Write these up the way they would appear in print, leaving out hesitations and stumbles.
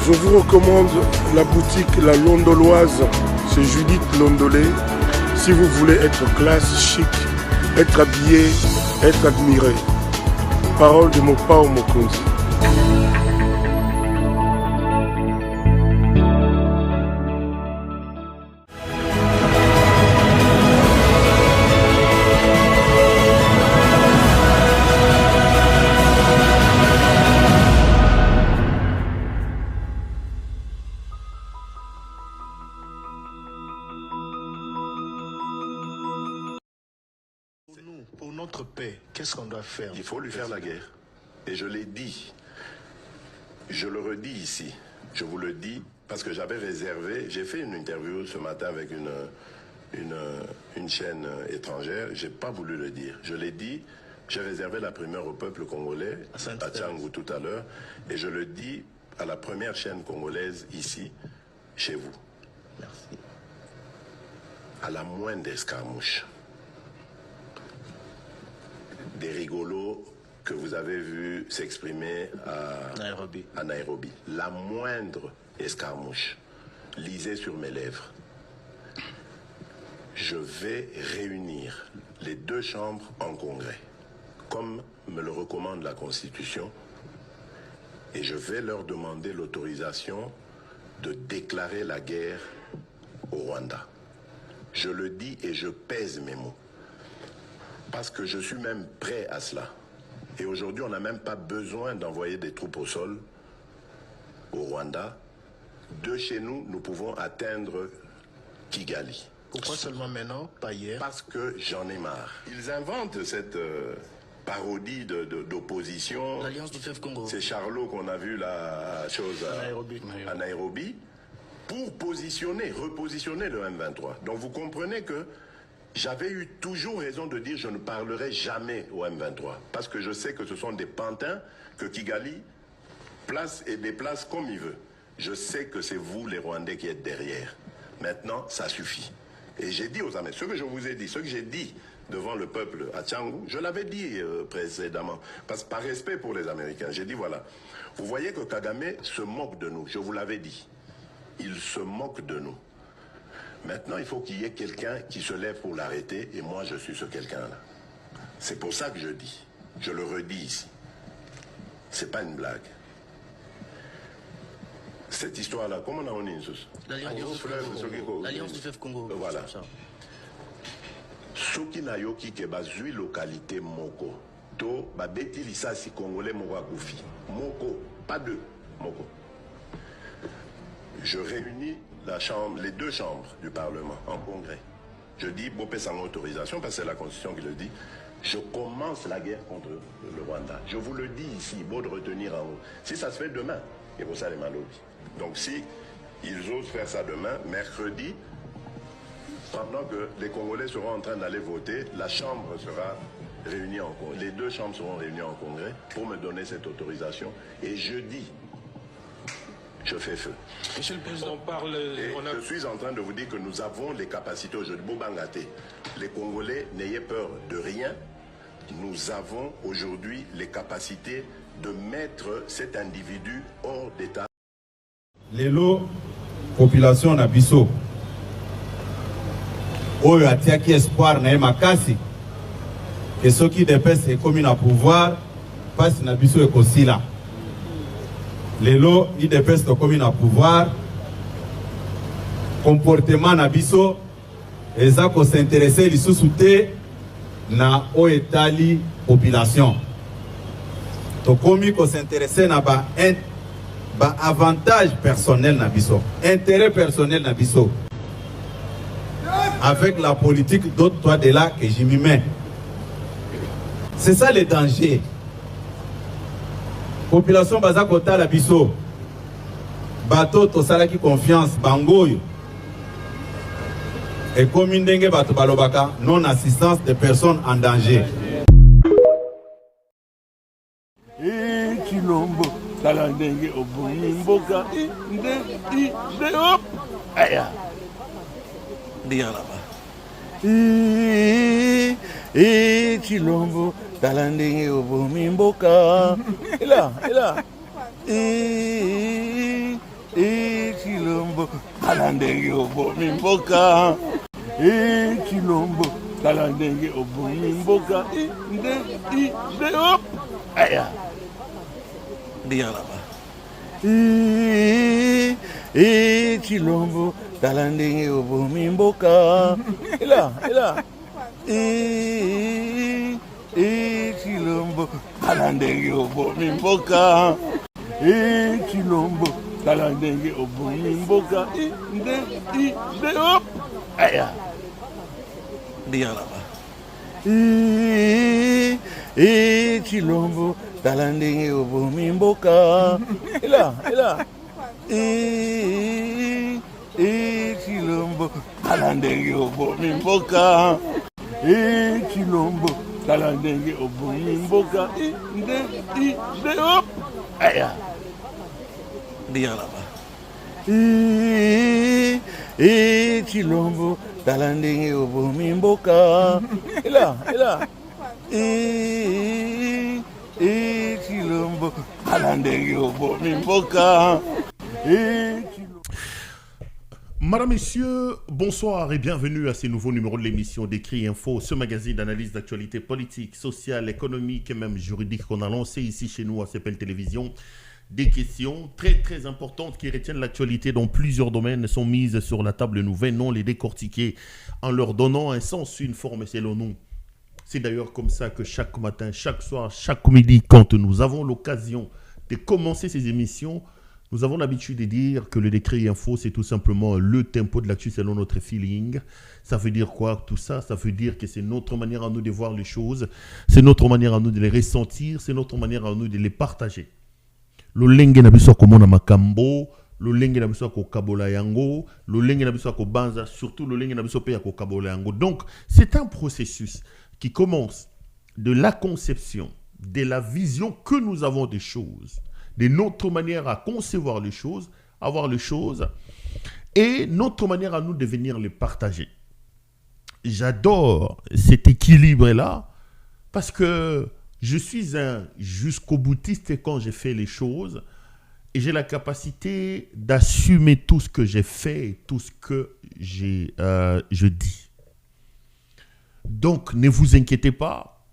Je vous recommande la boutique La Londoloise, c'est Judith Londolé. Si vous voulez être classe, chic, être habillé, être admiré. Parole de Mopao Mokonzi. Pour notre paix, qu'est-ce qu'on doit faire? Il faut lui faire la guerre. Et je l'ai dit. Je le redis ici. Je vous le dis parce que j'avais réservé. J'ai fait une interview ce matin avec une chaîne étrangère. J'ai pas voulu le dire. Je l'ai dit. J'ai réservé la primeur au peuple congolais à Tchangou tout à l'heure. Et je le dis à la première chaîne congolaise ici, chez vous. Merci. À la moindre escarmouche. Des rigolos que vous avez vus s'exprimer à Nairobi. La moindre escarmouche, lisez sur mes lèvres. Je vais réunir les deux chambres en congrès, comme me le recommande la Constitution, et je vais leur demander l'autorisation de déclarer la guerre au Rwanda. Je le dis et je pèse mes mots. Parce que je suis même prêt à cela. Et aujourd'hui, on n'a même pas besoin d'envoyer des troupes au sol au Rwanda. De chez nous, nous pouvons atteindre Kigali. Pourquoi seulement maintenant, pas hier? Parce que j'en ai marre. Ils inventent cette parodie d'opposition. L'Alliance du Fleuve Congo. C'est Charlot qu'on a vu la chose à Nairobi pour repositionner le M23. Donc vous comprenez que j'avais eu toujours raison de dire je ne parlerai jamais au M23. Parce que je sais que ce sont des pantins que Kigali place et déplace comme il veut. Je sais que c'est vous les Rwandais qui êtes derrière. Maintenant, ça suffit. Et j'ai dit aux Américains, ce que je vous ai dit, ce que j'ai dit devant le peuple à Tchangou, je l'avais dit précédemment. Parce que par respect pour les Américains, j'ai dit voilà, vous voyez que Kagame se moque de nous, je vous l'avais dit. Il se moque de nous. Maintenant, il faut qu'il y ait quelqu'un qui se lève pour l'arrêter, et moi, je suis ce quelqu'un-là. C'est pour ça que je dis, je le redis ici. C'est pas une blague. Cette histoire-là, comment on a une sous? L'Alliance du Fleuve Congo. Voilà. Soki na yoki ke bazui localité moko, to babeti lisasi congolais moko akufi. Moko, pas deux, moko. Je réunis les deux chambres du Parlement en congrès. Je dis, Bopé sans autorisation, parce que c'est la Constitution qui le dit, je commence la guerre contre le Rwanda. Je vous le dis ici, beau de retenir en haut. Si ça se fait demain, et pour ça les Malobi. Donc si ils osent faire ça demain, mercredi, pendant que les Congolais seront en train d'aller voter, la Chambre sera réunie en congrès. Les deux chambres seront réunies en congrès pour me donner cette autorisation. Et jeudi, je fais feu. Monsieur le Président, je suis en train de vous dire que nous avons les capacités aujourd'hui. Bobangate, les Congolais, n'ayez peur de rien. Nous avons aujourd'hui les capacités de mettre cet individu hors d'état. Lelo, population na biso. Oyo atiaki espoir na makasi. Que ceux qui dépensent les communes à pouvoir passent na biso ekosila. Lelo, il dépêche de commune à pouvoir. Comportement na biso, eza ko s'intéresser li sous-souté na o etali population. To komi ko s'intéresser na ba avantage personnel na biso, intérêt personnel na biso. Avec la politique d'autres toi de là que j'y m'y mets. C'est ça le danger. Population baza kota la biso bato to sala ki confiance bangoyo et comme ndenge bato balobaka non assistance des personnes en danger. Chilombo tala ndenge obuni mboka nde hop aya ndia là-bas Chilombo tala ndenge obuni mboka là Chilombo, talandenge obomi mboka. Chilombo, talandenge obomi mboka. Inde, hop. Aya. Bien là-bas. Chilombo, talandenge obomi mboka. Et là. Chilombo, talandenge obomi mboka. Chilombo, talandenge obomi mboka. Inde, hop. Aya. Bien là-bas. Chilombo, talandenge obomi mboka. Et là. Chilombo, talandenge obomi mboka. Chilombo, talandenge obomi mboka. Inde, hop. Aya. Bien là-bas. Chilombo, talandenge obomi mboka. Et là. Chilombo, talandenge obomi mboka. Madame, Messieurs, bonsoir et bienvenue à ce nouveau numéro de l'émission d'Écrit Info, ce magazine d'analyse d'actualité politique, sociale, économique et même juridique qu'on a lancé ici chez nous à CPL Télévision. Des questions très très importantes qui retiennent l'actualité dans plusieurs domaines sont mises sur la table. Nous venons les décortiquer en leur donnant un sens, une forme selon nous. C'est d'ailleurs comme ça que chaque matin, chaque soir, chaque midi, quand nous avons l'occasion de commencer ces émissions, nous avons l'habitude de dire que le décret info, c'est tout simplement le tempo de l'actu selon notre feeling. Ça veut dire quoi tout ça? Ça veut dire que c'est notre manière à nous de voir les choses, c'est notre manière à nous de les ressentir, c'est notre manière à nous de les partager. Le lenge na biso ko mona makambo, le lenge na biso ko kabola yango, le lenge na biso ko banza, surtout le lenge na biso pe ko kabola yango. Donc, c'est un processus qui commence de la conception, de la vision que nous avons des choses, de notre manière à concevoir les choses, à voir les choses, et notre manière à nous de venir les partager. J'adore cet équilibre-là, parce que je suis un jusqu'au boutiste quand j'ai fait les choses, et j'ai la capacité d'assumer tout ce que j'ai fait, et tout ce que je dis. Donc, ne vous inquiétez pas,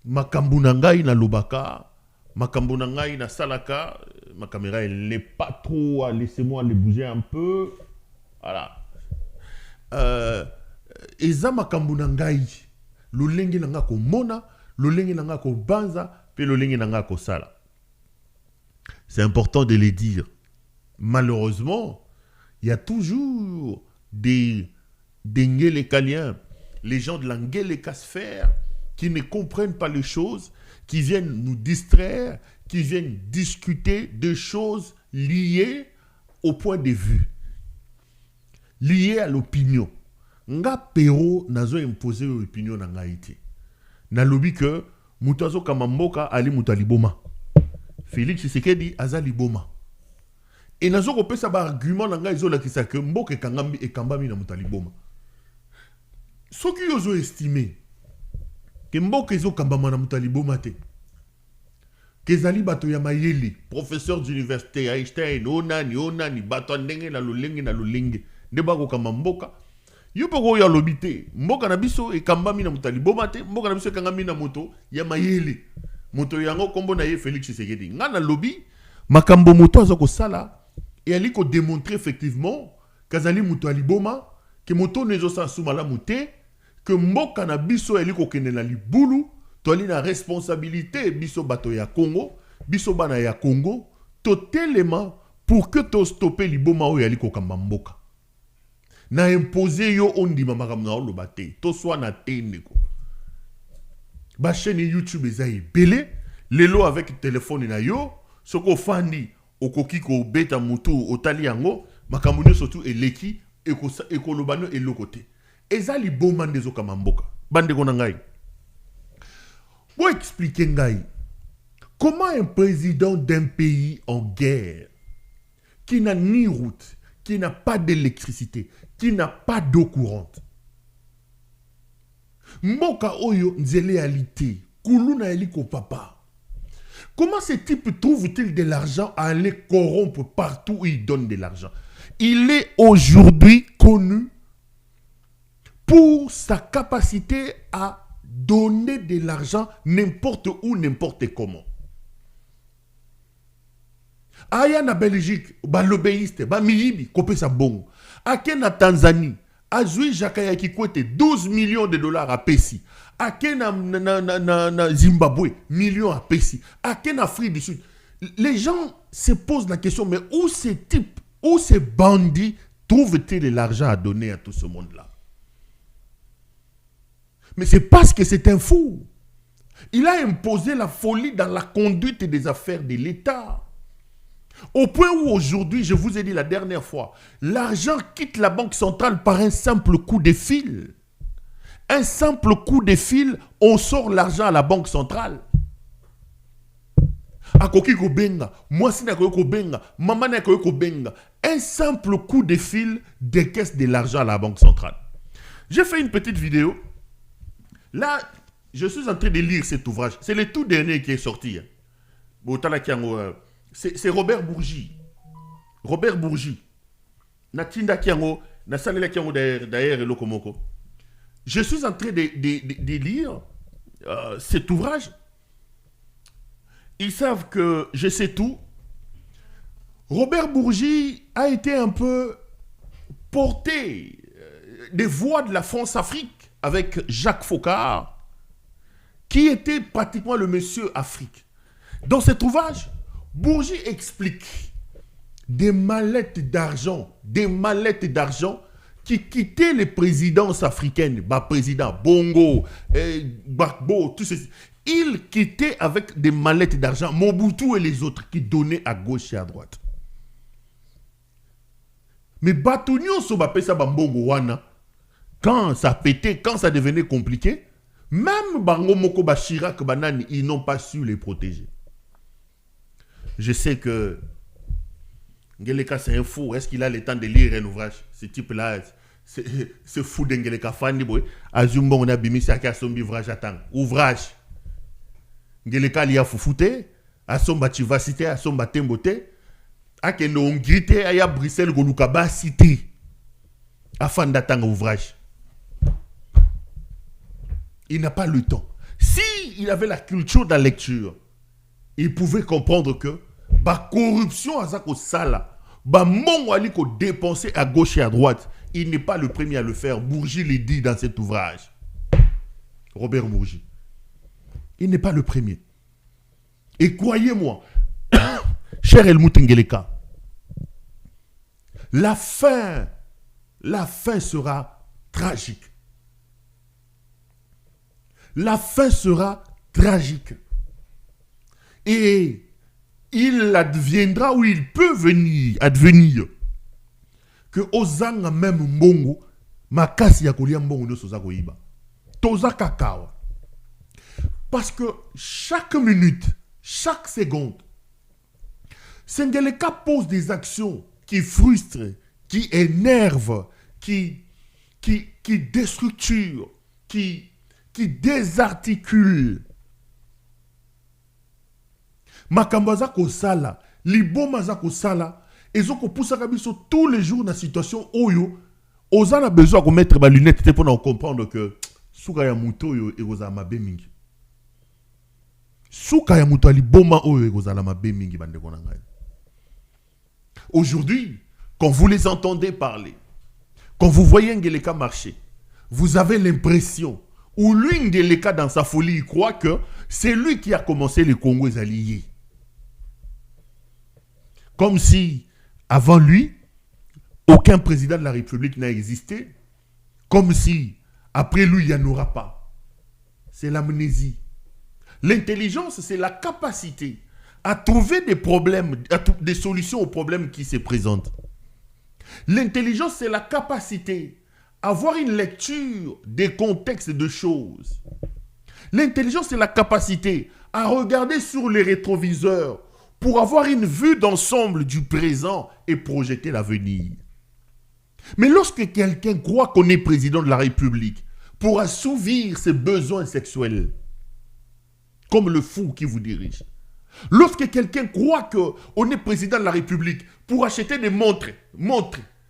makambu na ngai na lobaka, makambu na ngai na salaka, ma caméra elle n'est pas trop, laissez-moi les bouger un peu, voilà. Eza makambu na ngai, lo lenge na nga ko mona, lo lenge na nga ko banza, pe lo lenge na nga ko sala. C'est important de les dire. Malheureusement, il y a toujours des ngélekaliens, les gens de la ngélekasphère, qui ne comprennent pas les choses, qui viennent nous distraire, qui viennent discuter de choses liées au point de vue, liées à l'opinion. Nga pero nazo imposer l'opinion na ngaïti. Na lobi que mutazo kamamboka ali mutaliboma. Félix Tshisekedi azali boma. Et nazo kopesa ba argument na ngai zola kisaka que mboka kangambi e kambami na mutaliboma. Ce qui ozo estimé que mboka ezo kambama na mutaliboma te. Kezali bato ya mayele, professeur d'université Einstein, onani bato ndenge na lolenge ndeba ko kamamboka. Yo poko ya lobité, mboka na biso e kambami na mutaliboma te, mboka na biso e kangami na moto ya mayele. Moto yango kombo na ye Félix Tshisekedi. Nga na lobby, makambo moto azoko sala et ali ko démontrer effectivement kazali moto aliboma, que moto nezo sa sumala muté, que mboka na biso ali ko kende na libulu, to ali na responsabilité biso bato ya Congo, biso bana ya Congo, totalement pour que to stopper liboma o ali ko kamba mboka. Na imposer yo ondima makamna o lobate, to soit na teneko. Ba chaîne YouTube ezayi belé, lelo avec téléphone na yo, soko fandi okoki ko beta mutu otali yango, makambo surtout eleki ekolobano elokote. Ezali boma ndezo kama mboka. Bande ko na ngai. Pour expliquer ngai, comment un président d'un pays en guerre, qui n'a ni route, qui n'a pas d'électricité, qui n'a pas d'eau courante, mboka oyo nzele alité, kuluna eliko papa. Comment ce type trouve-t-il de l'argent à aller corrompre partout où il donne de l'argent? Il est aujourd'hui connu pour sa capacité à donner de l'argent n'importe où, n'importe comment. Aya na Belgique, ba lobbyiste, ba miyibi, kopé sa bon. Ake na Tanzanie, azui Jakaya Kikwete 12 millions de dollars à Pessi. Ake na Zimbabwe, millions à Pessi. Ake na Afrique du Sud. Les gens se posent la question, mais où ces types, où ces bandits trouvent-ils de l'argent à donner à tout ce monde-là? Mais c'est parce que c'est un fou. Il a imposé la folie dans la conduite des affaires de l'État. Au point où aujourd'hui, je vous ai dit la dernière fois, l'argent quitte la banque centrale par un simple coup de fil. Un simple coup de fil, on sort l'argent à la banque centrale. Un simple coup de fil décaisse de l'argent à la banque centrale. J'ai fait une petite vidéo. Là, je suis en train de lire cet ouvrage. C'est le tout dernier qui est sorti. C'est Robert Bourgi. Robert Bourgi. Natinda Kiango, Nasalela Kiango d'ailleurs et Lokomoko. Je suis en train de lire cet ouvrage. Ils savent que je sais tout. Robert Bourgi a été un peu porté des voix de la France-Afrique avec Jacques Faucard, qui était pratiquement le monsieur Afrique. Dans cet ouvrage, Bourgi explique des mallettes d'argent qui quittaient les présidences africaines, président Bongo, Gbagbo, tout ceci. Ils quittaient avec des mallettes d'argent, Mobutu et les autres, qui donnaient à gauche et à droite. Mais Batunio Sobapesa Bambongo Wana, quand ça pétait, quand ça devenait compliqué, même Bango Moko Chirac Banani, ils n'ont pas su les protéger. Je sais que Ngeleka c'est un fou. Est-ce qu'il a le temps de lire un ouvrage? Ce type-là, c'est fou de Ngeleka Fandi boy. Azumbo on a bimisi à son ouvrage attend. Ouvrage. Ngeleka li a foufouté, à son bativacité, à son batemboté, à kendo on grite à Bruxelles Golukaba cité. Afin d'attendre ouvrage. Il n'a pas le temps. Si il avait la culture de la lecture, il pouvait comprendre que la corruption à Zako Sala, mon aliko dépenser à gauche et à droite, il n'est pas le premier à le faire. Bourgi l'a dit dans cet ouvrage. Robert Bourgi. Il n'est pas le premier. Et croyez-moi, cher Helmut Ngeleka, la fin sera tragique. La fin sera tragique. Et il adviendra ou il peut advenir que Ozanga même mbongo makasi ya kolia mbongo no soza koiba. Toza kakao. Parce que chaque minute, chaque seconde, Ngeleka pose des actions qui frustrent, qui énervent, qui déstructurent, qui désarticulent. Makambaza ko sala, libomaza ko sala, ezoko poussaka biso tous les jours dans la situation oyo, ozana besoin de mettre ma lunette pour comprendre que souka ya muto yo egoza mabe mingi. Souka ya muto liboma oyo egoza la mabe mingi bande ko ngai. Aujourd'hui, quand vous les entendez parler, quand vous voyez Ngeleka marcher, vous avez l'impression, ou lui Ngeleka dans sa folie, il croit que c'est lui qui a commencé les Congos alliés. Comme si, avant lui, aucun président de la République n'a existé. Comme si, après lui, il n'y en aura pas. C'est l'amnésie. L'intelligence, c'est la capacité à trouver des problèmes, des solutions aux problèmes qui se présentent. L'intelligence, c'est la capacité à avoir une lecture des contextes de choses. L'intelligence, c'est la capacité à regarder sur les rétroviseurs pour avoir une vue d'ensemble du présent et projeter l'avenir. Mais lorsque quelqu'un croit qu'on est président de la République pour assouvir ses besoins sexuels, comme le fou qui vous dirige, Lorsque quelqu'un croit qu'on est président de la République pour acheter des montres,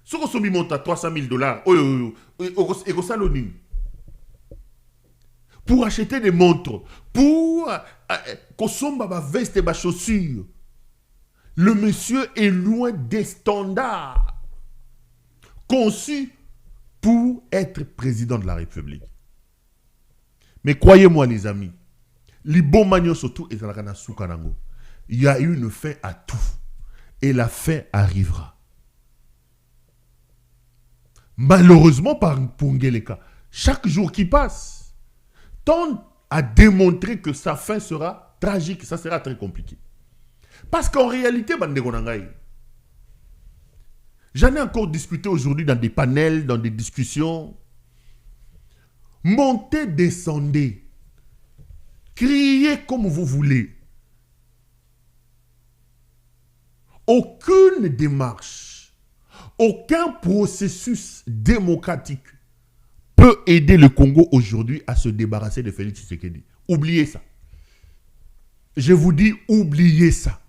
ce qu'on se montre à $300,000, pour acheter des montres, pour consommer ma veste et ma chaussure, le monsieur est loin des standards conçus pour être président de la République. Mais croyez-moi les amis, il y a une fin à tout et la fin arrivera. Malheureusement pour Ngeleka, chaque jour qui passe tend à démontrer que sa fin sera tragique, ça sera très compliqué. Parce qu'en réalité, j'en ai encore discuté aujourd'hui dans des panels, dans des discussions. Montez, descendez. Criez comme vous voulez. Aucune démarche, aucun processus démocratique peut aider le Congo aujourd'hui à se débarrasser de Félix Tshisekedi. Oubliez ça. Je vous dis, oubliez ça.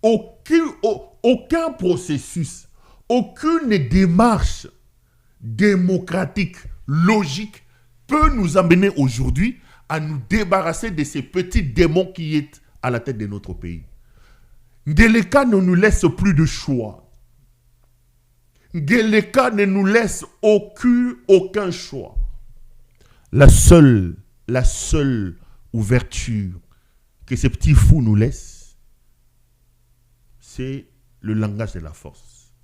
Aucun processus, aucune démarche démocratique, logique, peut nous amener aujourd'hui à nous débarrasser de ces petits démons qui est à la tête de notre pays. Ngeleka ne nous laisse plus de choix. Ngeleka ne nous laisse aucun choix. La seule ouverture que ces petits fous nous laissent, c'est le langage de la force.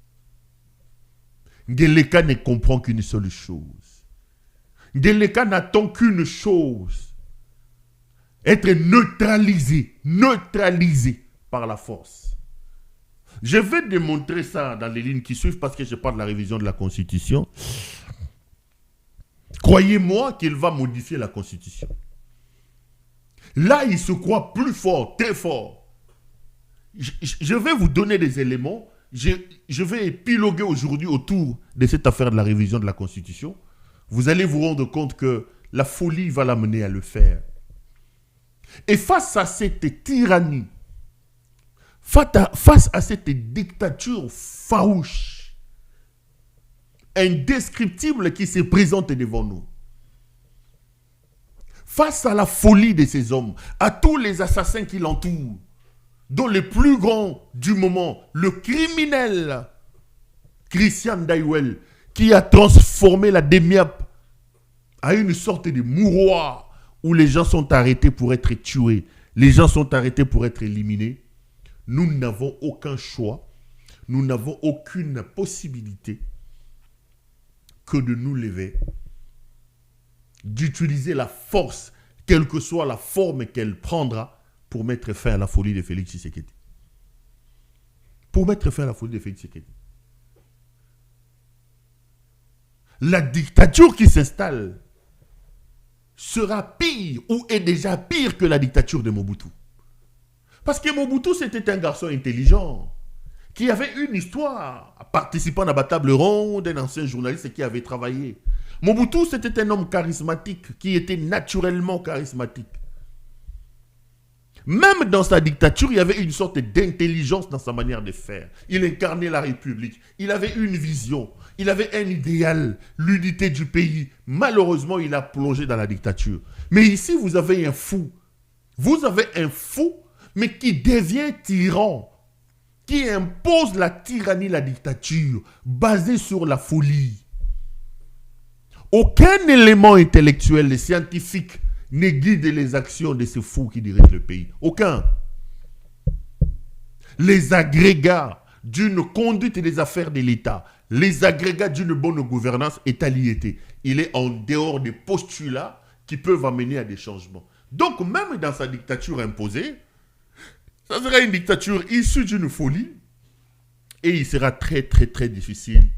Ngeleka ne comprend qu'une seule chose. Ngeleka n'attend qu'une chose. Être neutralisé par la force. Je vais démontrer ça dans les lignes qui suivent parce que je parle de la révision de la Constitution. Croyez-moi qu'il va modifier la Constitution. Là, il se croit plus fort, très fort. Je vais vous donner des éléments. Je vais épiloguer aujourd'hui autour de cette affaire de la révision de la Constitution. Vous allez vous rendre compte que la folie va l'amener à le faire. Et face à cette tyrannie, face à cette dictature farouche, indescriptible qui se présente devant nous, face à la folie de ces hommes, à tous les assassins qui l'entourent, dont le plus grand du moment, le criminel Christian Daiwel, qui a transformé la DEMIAP à une sorte de mouroir où les gens sont arrêtés pour être tués, les gens sont arrêtés pour être éliminés. Nous n'avons aucun choix, nous n'avons aucune possibilité que de nous lever, d'utiliser la force, quelle que soit la forme qu'elle prendra, pour mettre fin à la folie de Félix Tshisekedi. Pour mettre fin à la folie de Félix Tshisekedi. La dictature qui s'installe sera pire ou est déjà pire que la dictature de Mobutu. Parce que Mobutu, c'était un garçon intelligent qui avait une histoire, participant à la table ronde, un ancien journaliste qui avait travaillé. Mobutu, c'était un homme charismatique qui était naturellement charismatique. Même dans sa dictature, il y avait une sorte d'intelligence dans sa manière de faire. Il incarnait la République. Il avait une vision. Il avait un idéal, l'unité du pays. Malheureusement, il a plongé dans la dictature. Mais ici, vous avez un fou. Vous avez un fou, mais qui devient tyran, qui impose la tyrannie, la dictature, basée sur la folie. Aucun élément intellectuel et scientifique ne guide les actions de ces fous qui dirigent le pays. Aucun. Les agrégats d'une conduite des affaires de l'État, les agrégats d'une bonne gouvernance est à l'IET. Il est en dehors des postulats qui peuvent amener à des changements. Donc, même dans sa dictature imposée, ça sera une dictature issue d'une folie et il sera très, très, très difficile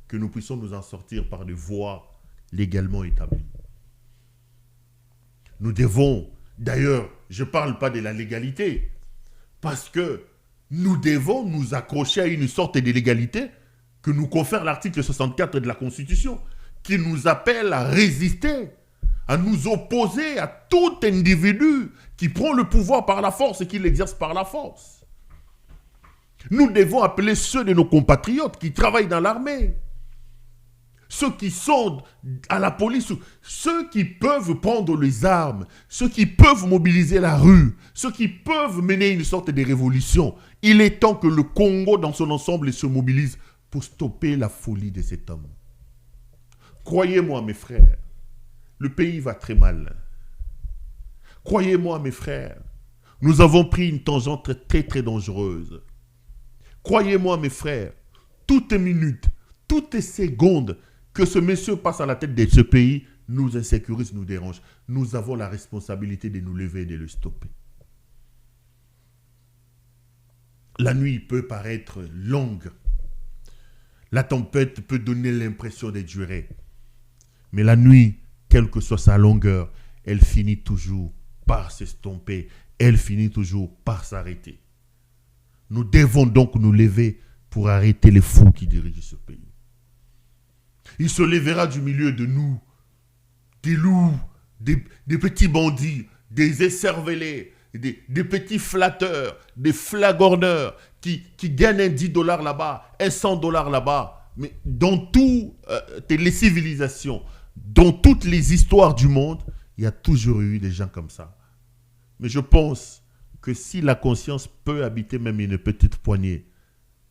que nous puissions nous en sortir par des voies légalement établies. Nous devons, d'ailleurs, je ne parle pas de la légalité, parce que nous devons nous accrocher à une sorte de légalité que nous confère l'article 64 de la Constitution, qui nous appelle à résister à nous opposer à tout individu qui prend le pouvoir par la force et qui l'exerce par la force. Nous devons appeler ceux de nos compatriotes qui travaillent dans l'armée, ceux qui sont à la police, ceux qui peuvent prendre les armes, ceux qui peuvent mobiliser la rue, ceux qui peuvent mener une sorte de révolution. Il est temps que le Congo dans son ensemble se mobilise pour stopper la folie de cet homme. Croyez-moi, mes frères, le pays va très mal. Croyez-moi, mes frères, nous avons pris une tangente très très dangereuse. Croyez-moi, mes frères, toute minute, toute seconde que ce monsieur passe à la tête de ce pays nous insécurise, nous dérange. Nous avons la responsabilité de nous lever et de le stopper. La nuit peut paraître longue. La tempête peut donner l'impression de durer. Mais la nuit, quelle que soit sa longueur, elle finit toujours par s'estomper. Elle finit toujours par s'arrêter. Nous devons donc nous lever pour arrêter les fous qui dirigent ce pays. Il se lèvera du milieu de nous, des loups, des petits bandits, des écervelés, des petits flatteurs, des flagorneurs qui gagnent un $10 là-bas, un $100 là-bas. Mais dans toutes les civilisations, dans toutes les histoires du monde, il y a toujours eu des gens comme ça. Mais je pense que si la conscience peut habiter même une petite poignée,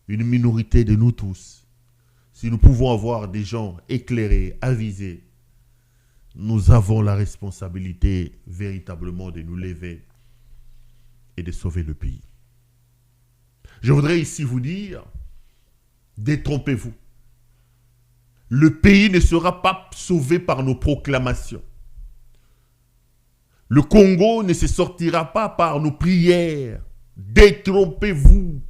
une minorité de nous tous, si nous pouvons avoir des gens éclairés, avisés, nous avons la responsabilité véritablement de nous lever et de sauver le pays. Je voudrais ici vous dire, détrompez-vous. Le pays ne sera pas sauvé par nos proclamations. Le Congo ne se sortira pas par nos prières. Détrompez-vous.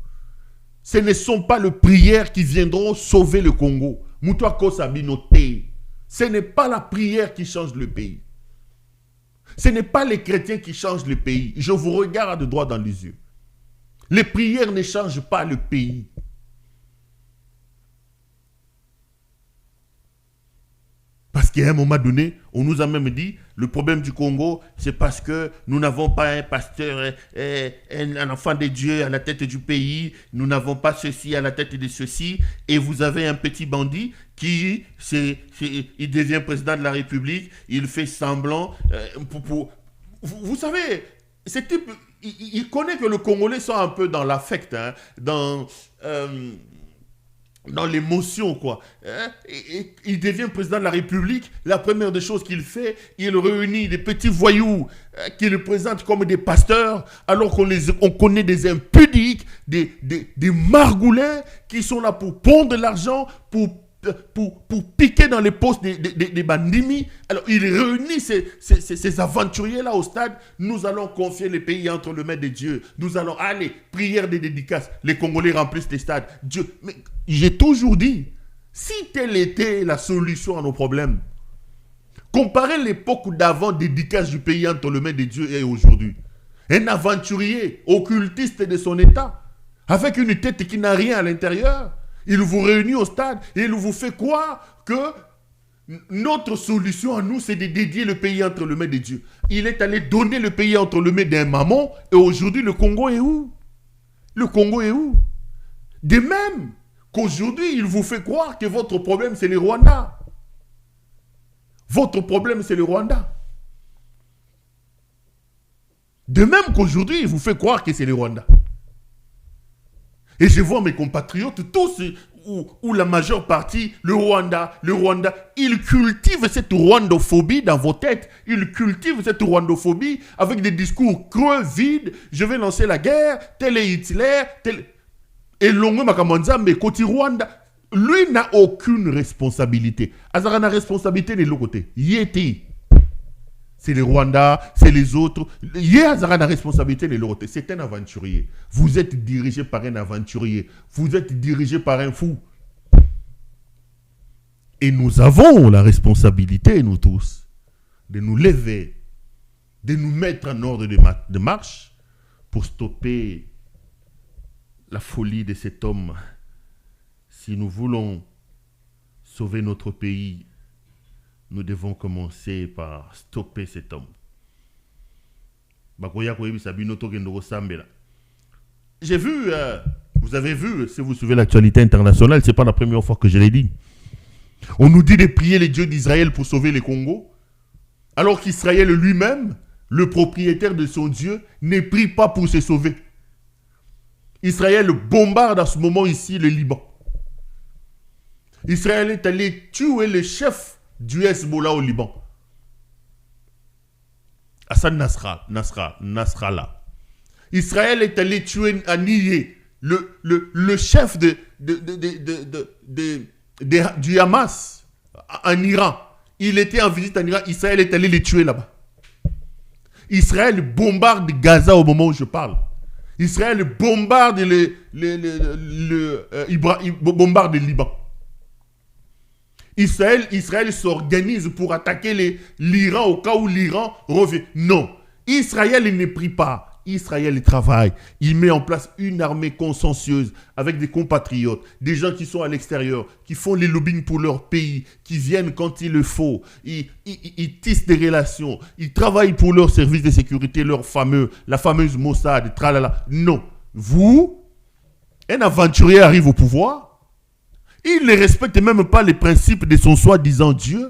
Ce ne sont pas les prières qui viendront sauver le Congo. Moutouako Sabinote. Ce n'est pas la prière qui change le pays. Ce n'est pas les chrétiens qui changent le pays. Je vous regarde droit dans les yeux. Les prières ne changent pas le pays. Parce qu'à un moment donné, on nous a même dit, le problème du Congo, c'est parce que nous n'avons pas un pasteur, un enfant de Dieu à la tête du pays, nous n'avons pas ceci à la tête de ceci, et vous avez un petit bandit qui, il devient président de la République, il fait semblant, vous savez, ce type, il connaît que le Congolais sont un peu dans l'affect, hein, dans l'émotion, quoi. Il devient président de la République. La première des choses qu'il fait, il réunit des petits voyous qu'il présente comme des pasteurs, alors qu'on connaît des impudiques, des margoulins qui sont là pour pondre de l'argent, pour piquer dans les postes des bandimi. Alors, il réunit ces aventuriers-là au stade. Nous allons confier les pays entre les mains de Dieu. Nous allons aller, prière des dédicaces. Les Congolais remplissent les stades. Dieu. Mais j'ai toujours dit, si telle était la solution à nos problèmes, comparez l'époque d'avant dédicace du pays entre les mains de Dieu et aujourd'hui. Un aventurier, occultiste de son état, avec une tête qui n'a rien à l'intérieur, il vous réunit au stade et il vous fait croire que notre solution à nous, c'est de dédier le pays entre les mains de Dieu. Il est allé donner le pays entre les mains d'un maman et aujourd'hui, le Congo est où? Le Congo est où? De même qu'aujourd'hui, il vous fait croire que votre problème, c'est le Rwanda. Votre problème, c'est le Rwanda. De même qu'aujourd'hui, il vous fait croire que c'est le Rwanda. Et je vois mes compatriotes, tous, ou la majeure partie, le Rwanda, ils cultivent cette rwandophobie dans vos têtes. Ils cultivent cette rwandophobie avec des discours creux, vides. Je vais lancer la guerre, tel est Hitler, tel... Et Longo Makamanza, mais côté Rwanda, lui n'a aucune responsabilité. Azara n'a responsabilité de l'autre côté. Yeti. C'est les Rwandais, c'est les autres. Azara n'a responsabilité de l'autre côté. C'est un aventurier. Vous êtes dirigé par un aventurier. Vous êtes dirigé par un fou. Et nous avons la responsabilité, nous tous, de nous lever, de nous mettre en ordre de marche pour stopper la folie de cet homme. Si nous voulons sauver notre pays, nous devons commencer par stopper cet homme. J'ai vu, vous avez vu, si vous suivez l'actualité internationale, ce n'est pas la première fois que je l'ai dit. On nous dit de prier les dieux d'Israël pour sauver les Congo, alors qu'Israël lui-même, le propriétaire de son Dieu, ne prie pas pour se sauver. Israël bombarde à ce moment ici le Liban. Israël est allé tuer le chef du Hezbollah au Liban. Hassan Nasrallah. Israël est allé tuer Haniyeh, le chef du Hamas en Iran. Il était en visite en Iran. Israël est allé les tuer là-bas. Israël bombarde Gaza au moment où je parle. Israël bombarde bombarde le Liban. Israël s'organise pour attaquer l'Iran au cas où l'Iran revient. Non. Israël ne prie pas. Israël travaille. Il met en place une armée consensueuse avec des compatriotes, des gens qui sont à l'extérieur, qui font les lobbying pour leur pays, qui viennent quand il le faut. Ils tissent des relations. Ils travaillent pour leur service de sécurité, la fameuse Mossad, tralala. Non. Vous, un aventurier arrive au pouvoir. Il ne respecte même pas les principes de son soi-disant Dieu.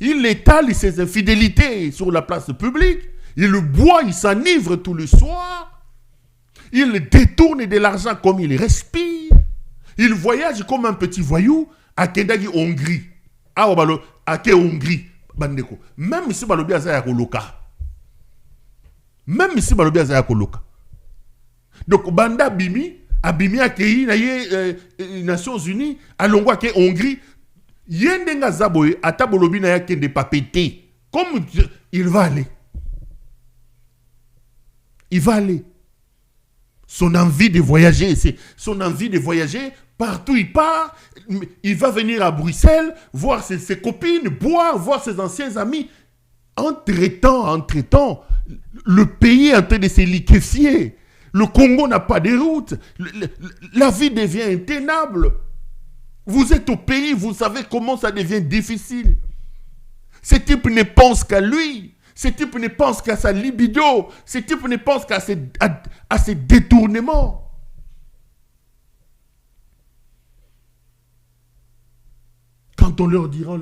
Il étale ses infidélités sur la place publique. Il boit, il s'enivre tout le soir. Il détourne de l'argent comme il respire. Il voyage comme un petit voyou à Kendagi, Hongrie. À Hongrie. Même si Balobi Azaya Koloka. Donc, Banda Bimi, Abimi Akei, Nations Unies, Alongwa Ke Hongrie, Yendenga Zaboye, Atabolobi Naya Kende Papete. Comme il va aller. Il va aller. Son envie de voyager, c'est son envie de voyager, partout il part, il va venir à Bruxelles, voir ses copines, boire, voir ses anciens amis. Entre-temps, le pays est en train de se liquéfier. Le Congo n'a pas de route. La vie devient intenable. Vous êtes au pays, vous savez comment ça devient difficile. Ce type ne pense qu'à lui. Ce type ne pense qu'à sa libido. Ce type ne pense qu'à ses détournements. Quand on leur dira,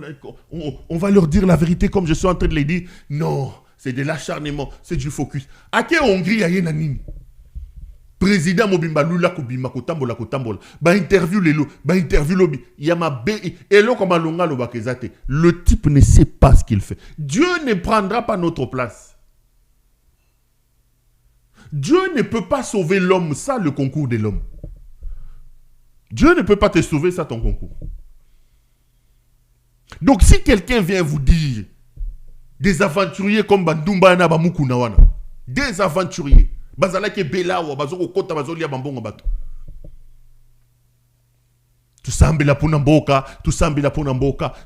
on va leur dire la vérité comme je suis en train de le dire, non, c'est de l'acharnement, c'est du focus. À quelle Hongrie a Yenanini? Président Mobimba Lula Kobima Kotambola. Ba interview lelo, ba interview lobby. Yama be et lo comme alonga lo bakezate. Le type ne sait pas ce qu'il fait. Dieu ne prendra pas notre place. Dieu ne peut pas sauver l'homme, ça le concours de l'homme. Dieu ne peut pas te sauver, ça ton concours. Donc si quelqu'un vient vous dire des aventuriers comme Bandumba na Bamukuna wana, des aventuriers bazalaki belawa bazoko kota bazolia bambongo bato. Tusambela pona mboka,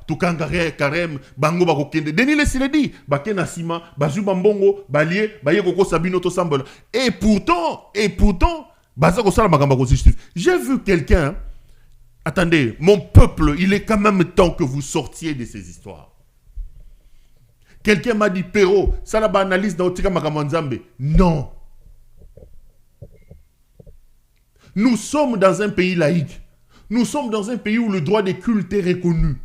tukangare karem bango bakokende. Denis le dit, bakena sima, bazu bambongo, balie, baye koko sabino to sambola. Et pourtant, bazako sala magamba ko justice. J'ai vu quelqu'un, attendez, mon peuple, il est quand même temps que vous sortiez de ces histoires. Quelqu'un m'a dit, Péro, ça la analyse dans Otika Makamanzambe. Non. Nous sommes dans un pays laïque. Nous sommes dans un pays où le droit des cultes est reconnu.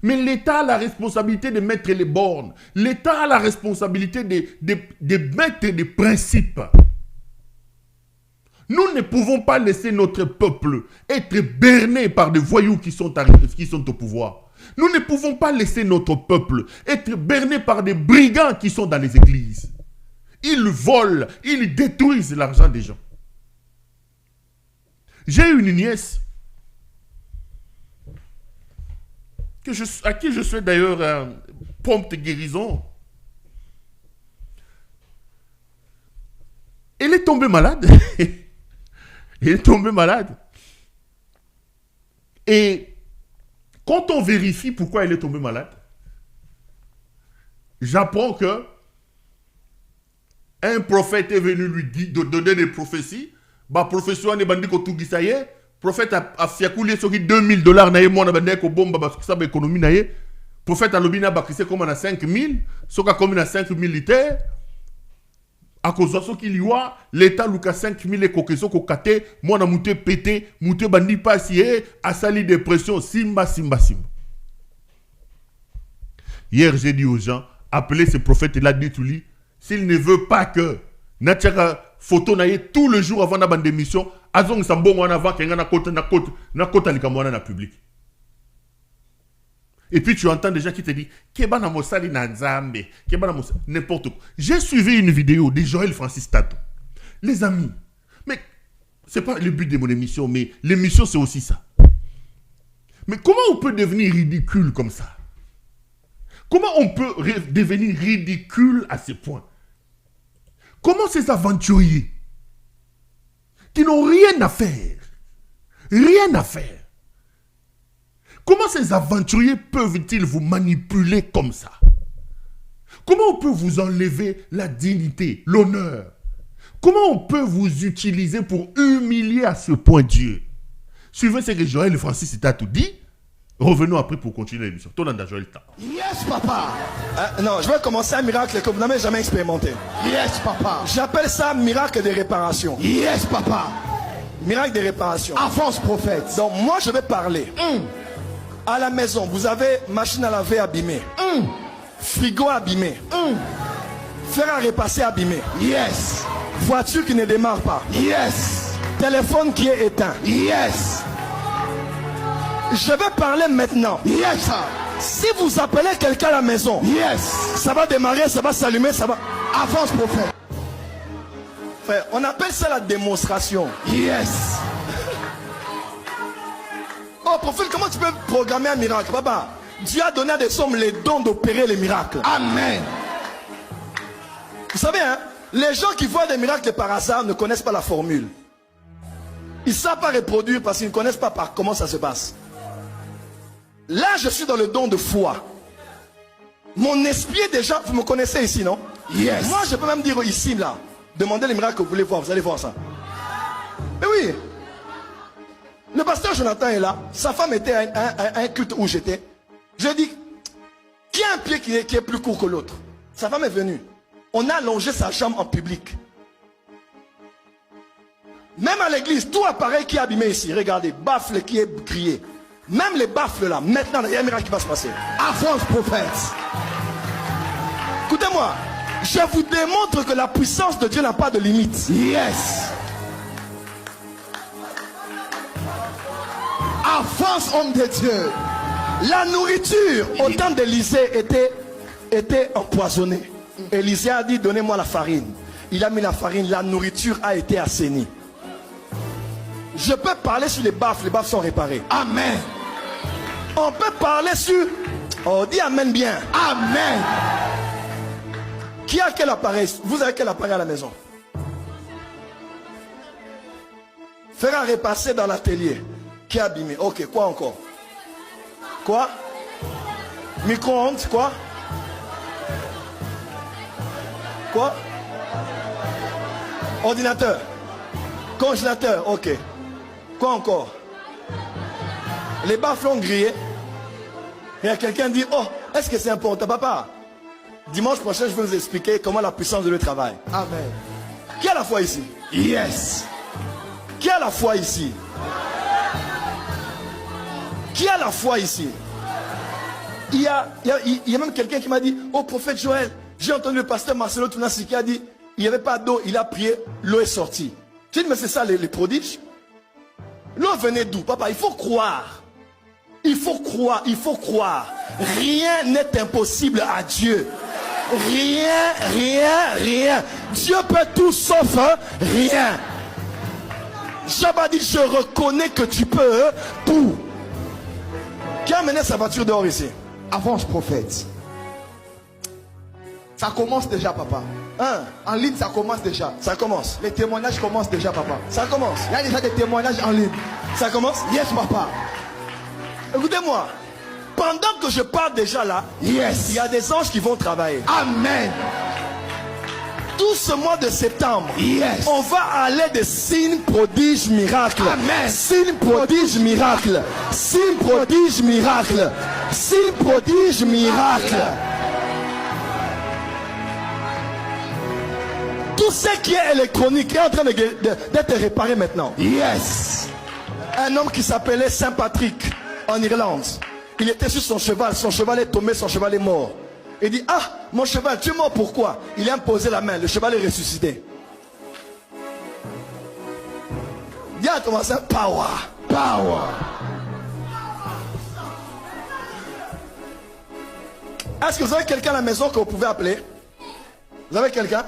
Mais l'État a la responsabilité de mettre les bornes. L'État a la responsabilité de mettre des principes. Nous ne pouvons pas laisser notre peuple être berné par des voyous qui sont au pouvoir. Nous ne pouvons pas laisser notre peuple être berné par des brigands qui sont dans les églises. Ils volent, ils détruisent l'argent des gens. J'ai une nièce à qui je souhaite d'ailleurs prompte guérison. Elle est tombée malade. Et quand on vérifie pourquoi elle est tombée malade, j'apprends que un prophète est venu lui donner des prophéties. Bah, professeur ne bandi ko tugisaye, prophète a fiakouli soki $2000 na ye mona bande ko bomba parce que ça ba économie na ye. Prophète Alobina Bakrisé comme on a 5000, soka comme on a 5000 litres. À cause de ce qu'il y a, l'État Lucas 5000 et coqueso kokate, moi na mouté pété, mouté bandi passier, a sali dépression, simba. Hier, j'ai dit aux gens, appelez ce prophète-là, dites-lui, s'il ne veut pas que Natchaka photo naie tout le jour avant la bande d'émission, azong sambon en avant qu'il y a na kota likamwana na public. Et puis tu entends des gens qui te disent Keba na mosali na nzambe, Keba na mosali n'importe quoi. J'ai suivi une vidéo de Joël Francis Tato. Les amis, mais c'est pas le but de mon émission, mais l'émission c'est aussi ça. Mais comment on peut devenir ridicule comme ça? Comment on peut devenir ridicule à ce point? Comment ces aventuriers qui n'ont rien à faire, comment ces aventuriers peuvent-ils vous manipuler comme ça? Comment on peut vous enlever la dignité, l'honneur? Comment on peut vous utiliser pour humilier à ce point Dieu? Suivez ce que Joël Francis t'a tout dit. Revenons après pour continuer l'émission. Ton nom Joël Ta. Yes, papa. Non, je vais commencer un miracle que vous n'avez jamais expérimenté. Yes, papa. J'appelle ça miracle de réparation. Yes, papa. Miracle de réparation. Avance, prophète. Donc, moi, je vais parler. À la maison, vous avez machine à laver abîmée. Frigo abîmé. Fer à repasser abîmé. Yes. Voiture qui ne démarre pas. Yes. Téléphone qui est éteint. Yes. Je vais parler maintenant. Yes. Si vous appelez quelqu'un à la maison, yes, ça va démarrer, ça va s'allumer, ça va. Avance, prophète. Frère, on appelle ça la démonstration. Yes. Oh, prophète, comment tu peux programmer un miracle? Papa, Dieu a donné à des hommes les dons d'opérer les miracles. Amen. Vous savez, hein, les gens qui voient des miracles par hasard ne connaissent pas la formule. Ils ne savent pas reproduire parce qu'ils ne connaissent pas par comment ça se passe. Là, je suis dans le don de foi. Mon esprit est déjà... Vous me connaissez ici, non? Yes. Moi, je peux même dire ici, là. Demandez les miracles que vous voulez voir. Vous allez voir ça. Mais oui. Le pasteur Jonathan est là. Sa femme était à un culte où j'étais. Je dis, qui a un pied qui est plus court que l'autre? Sa femme est venue. On a allongé sa jambe en public. Même à l'église, tout appareil qui est abîmé ici. Regardez, baffle qui est grillé. Même les baffles là, maintenant, il y a un miracle qui va se passer. Avance, prophète. Écoutez-moi, je vous démontre que la puissance de Dieu n'a pas de limite. Yes. Avance, homme de Dieu. La nourriture au temps d'Élisée était empoisonnée. Élisée a dit, donnez-moi la farine. Il a mis la farine, la nourriture a été assainie. Je peux parler sur les baffles sont réparés. Amen. On peut parler sur... Oh, dis amen bien. Amen. Qui a quel appareil? Vous avez quel appareil à la maison? Faire à repasser dans l'atelier. Qui est abîmé? Ok, quoi encore? Quoi? Micro-ondes, quoi? Quoi? Ordinateur. Congélateur, ok. Quoi encore? Les baffles ont grillé. Et il y a quelqu'un qui dit, oh, est-ce que c'est important? Papa, dimanche prochain, je vais vous expliquer comment la puissance de Dieu travaille. Amen. Qui a la foi ici? Yes. Qui a la foi ici? Qui a la foi ici? Il y a même quelqu'un qui m'a dit, oh, prophète Joël, j'ai entendu le pasteur Marcelo Tounassi qui a dit, il n'y avait pas d'eau, il a prié, l'eau est sortie. J'ai dit, mais c'est ça les prodiges? L'eau venait d'où? Papa, il faut croire. Il faut croire, il faut croire. Rien n'est impossible à Dieu. Rien. Dieu peut tout sauf rien. Job a dit, je reconnais que tu peux tout. Qui a mené sa voiture dehors ici? Avance, prophète. Ça commence déjà, papa. Hein? En ligne, ça commence déjà. Ça commence. Les témoignages commencent déjà, papa. Ça commence. Il y a déjà des témoignages en ligne. Ça commence? Yes, papa. Écoutez-moi. Pendant que je parle déjà là, yes, il y a des anges qui vont travailler. Amen. Tout ce mois de septembre, Yes. on va aller de signes, prodiges, miracles. Amen. Signes, prodiges, miracles. Signes, prodiges, miracles. Signes, prodiges, miracles. Tout ce qui est électronique est en train d'être réparé maintenant. Yes. Un homme qui s'appelait Saint Patrick en Irlande. Il était sur son cheval est tombé, son cheval est mort. Il dit, ah, mon cheval, tu es mort, pourquoi? Il a imposé la main, le cheval est ressuscité. Dis à ton voisin, power. Power. Est-ce que vous avez quelqu'un à la maison que vous pouvez appeler? Vous avez quelqu'un?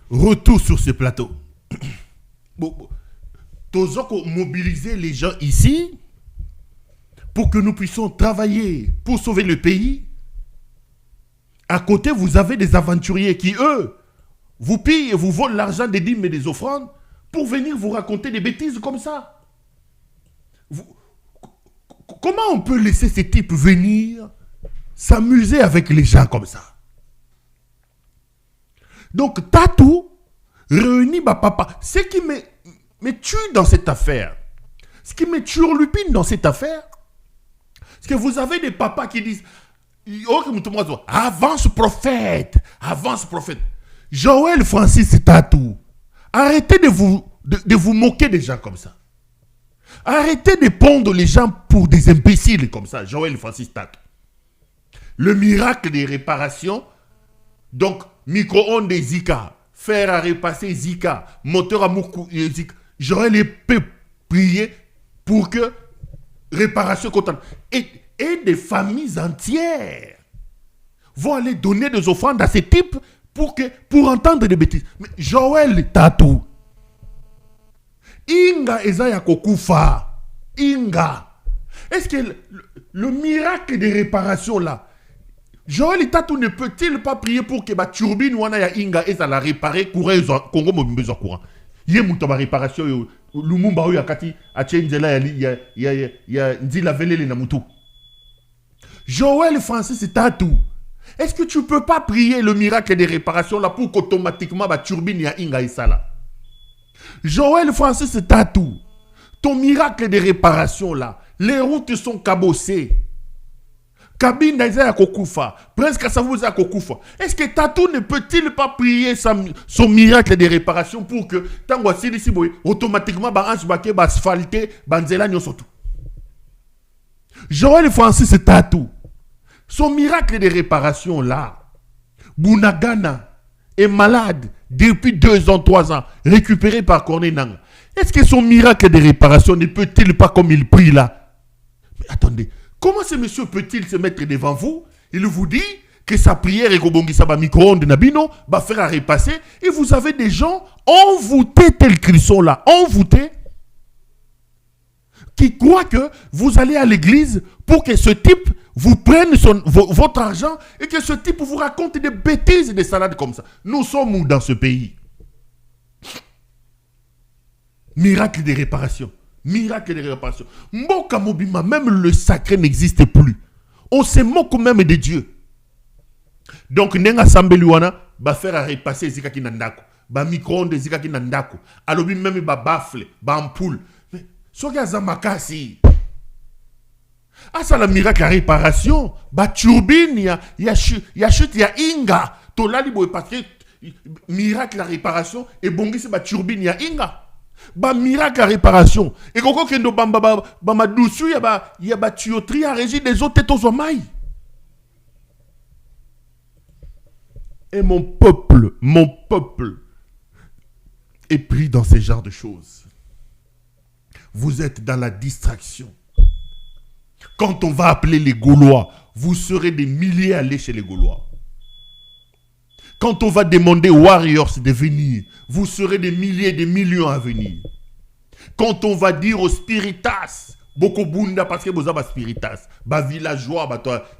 Retour sur ce plateau. Tous mobiliser les gens ici pour que nous puissions travailler pour sauver le pays. À côté, vous avez des aventuriers qui, eux, vous pillent et vous volent l'argent des dîmes et des offrandes pour venir vous raconter des bêtises comme ça. Comment on peut laisser ces types venir s'amuser avec les gens comme ça? Donc, Tatou réunit ma papa. Ce qui me tue dans cette affaire, ce qui me turlupine dans cette affaire, c'est que vous avez des papas qui disent avance prophète, avance prophète. Joël Francis Tatou, arrêtez de vous moquer des gens comme ça. Arrêtez de pondre les gens pour des imbéciles comme ça. Joël Francis Tatou. Le miracle des réparations, donc micro-ondes de Zika, fer à repasser Zika, moteur à Moukou Zika. Joël peut prier pour que réparation contente. Et des familles entières vont aller donner des offrandes à ces types pour entendre des bêtises. Mais Joël Tatou, Inga Ezaya Kokufa, Inga, est-ce que le miracle des réparations là, Joël Tatou ne peut-il pas prier pour que la turbine wana ya Inga eza la réparer Congo besoin courant? Yé moutoba réparation Lumumba ou yakati a tchenjela ya Ndila Velele na mutu. Joël Francis Tatou, est-ce que tu ne peux pas prier le miracle des réparations là pour qu'automatiquement la turbine ya Inga eza là? Joël Francis Tatou, ton miracle des réparations là, les routes sont cabossées. Kabine d'Aïsa Kokufa, presque ça vous a Kokufa. Est-ce que Tatou ne peut-il pas prier son miracle de réparation pour que tant automatiquement asphalté banzela nyosotu? Joël Francis Tatou, son miracle de réparation là, Bunagana est malade depuis 2 ans, 3 ans, récupéré par Corneille Nangaa. Est-ce que son miracle de réparation ne peut-il pas comme il prie là? Mais attendez. Comment ce monsieur peut-il se mettre devant vous? Il vous dit que sa prière est Gobongisaba micro-ondes Nabino va faire à repasser et vous avez des gens envoûtés tels qu'ils sont là, envoûtés, qui croient que vous allez à l'église pour que ce type vous prenne votre argent et que ce type vous raconte des bêtises et des salades comme ça. Nous sommes où dans ce pays? Miracle de réparation. Miracle de réparation. Mboka Mobima, même le sacré n'existe plus. On se moque même de Dieu. Donc, Nenga Sambeliwana va faire à repasser Zika ki nandako. Ba micro-ondes Zika ki nandako. Alobi même ba baffle, ba ampoule. Mais, soga zamakasi. Ah, ça, le miracle de réparation. Ba turbine, ya chute, ya Inga. Tolali boy parce que miracle de réparation. Et bongi c'est ba turbine, ya Inga. Ba miracle à réparation. Et quand kendo bama dousu ya ba tuyauterie à régir des autres têtes aux omailles. Et mon peuple est pris dans ce genre de choses. Vous êtes dans la distraction. Quand on va appeler les Gaulois, vous serez des milliers à aller chez les Gaulois. Quand on va demander aux Warriors de venir, vous serez des milliers, des millions à venir. Quand on va dire aux Spiritas, beaucoup bunda parce que vous avez Spiritas, ba villageois,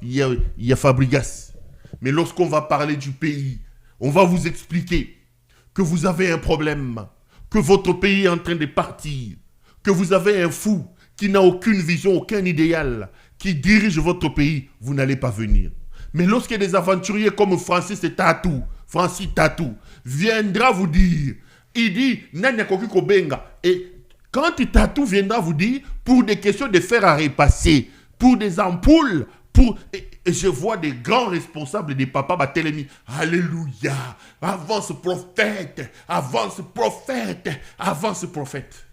il y a Fabrigas. Mais lorsqu'on va parler du pays, on va vous expliquer que vous avez un problème, que votre pays est en train de partir, que vous avez un fou qui n'a aucune vision, aucun idéal, qui dirige votre pays, vous n'allez pas venir. Mais lorsque des aventuriers comme Francis Tatou viendra vous dire, il dit, Nanya Koki Kobenga, et quand Tatou viendra vous dire, pour des questions de fer à repasser, pour des ampoules, et je vois des grands responsables des papas Batelemi. Alléluia. Avance prophète. Avance prophète. Avance prophète.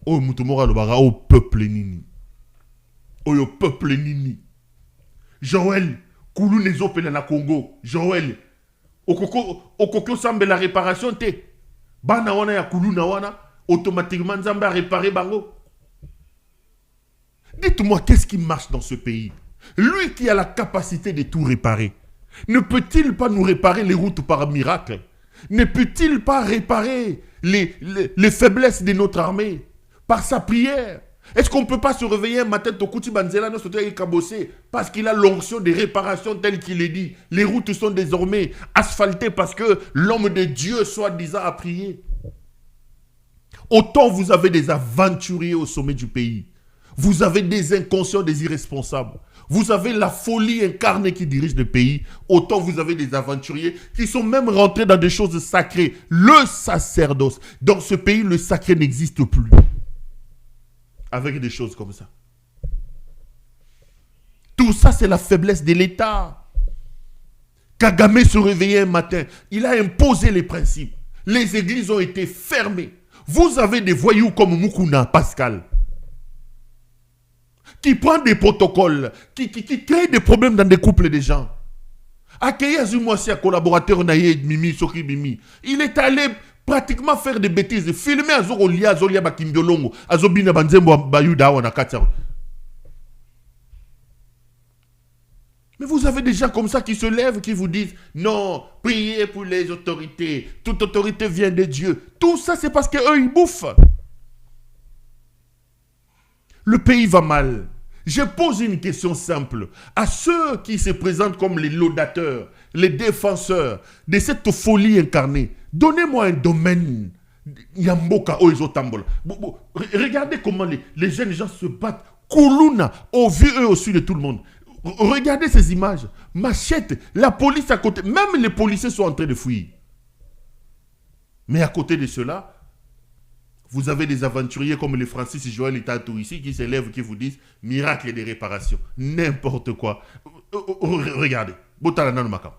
Oh, Moutoumora Lobara, oh peuple nini. Oh, peuple nini. Joël, Koulou Nezopela na Congo. Joël, Okoko Sambe la réparation te. Bana wana ya Koulou na wana, automatiquement Nzamba a réparé bango. Dites-moi, qu'est-ce qui marche dans ce pays? Lui qui a la capacité de tout réparer, ne peut-il pas nous réparer les routes par miracle? Ne peut-il pas réparer les faiblesses de notre armée par sa prière? Est-ce qu'on ne peut pas se réveiller un matin, Tokuti Banzela, parce qu'il a l'onction des réparations telles qu'il est dit? Les routes sont désormais asphaltées parce que l'homme de Dieu, soi-disant, a prié. Autant vous avez des aventuriers au sommet du pays. Vous avez des inconscients, des irresponsables. Vous avez la folie incarnée qui dirige le pays. Autant vous avez des aventuriers qui sont même rentrés dans des choses sacrées. Le sacerdoce. Dans ce pays, le sacré n'existe plus. Avec des choses comme ça. Tout ça, c'est la faiblesse de l'État. Kagame se réveillait un matin. Il a imposé les principes. Les églises ont été fermées. Vous avez des voyous comme Mukuna, Pascal, qui prend des protocoles, qui crée des problèmes dans des couples de gens. Accueillir Azumwasi, un collaborateur Naye Mimi, Soki Mimi. Il est allé pratiquement faire des bêtises, filmer Azolia, Azolia Bakimbiolongo, Azobina Banzembo Bayuda Wanakata. Mais vous avez des gens comme ça qui se lèvent, qui vous disent non, priez pour les autorités, toute autorité vient de Dieu. Tout ça, c'est parce qu'eux, ils bouffent. Le pays va mal. Je pose une question simple à ceux qui se présentent comme les laudateurs, les défenseurs de cette folie incarnée. Donnez-moi un domaine. Yamboka, Oezotambola. Regardez comment les jeunes gens se battent. Koulouna, au vu eux au-dessus de tout le monde. Regardez ces images. Machette, la police à côté. Même les policiers sont en train de fuir. Mais à côté de cela, vous avez des aventuriers comme les Francis et Joël Itatou ici qui s'élèvent, qui vous disent miracle et des réparations. N'importe quoi. Regardez. Botalana no Makam.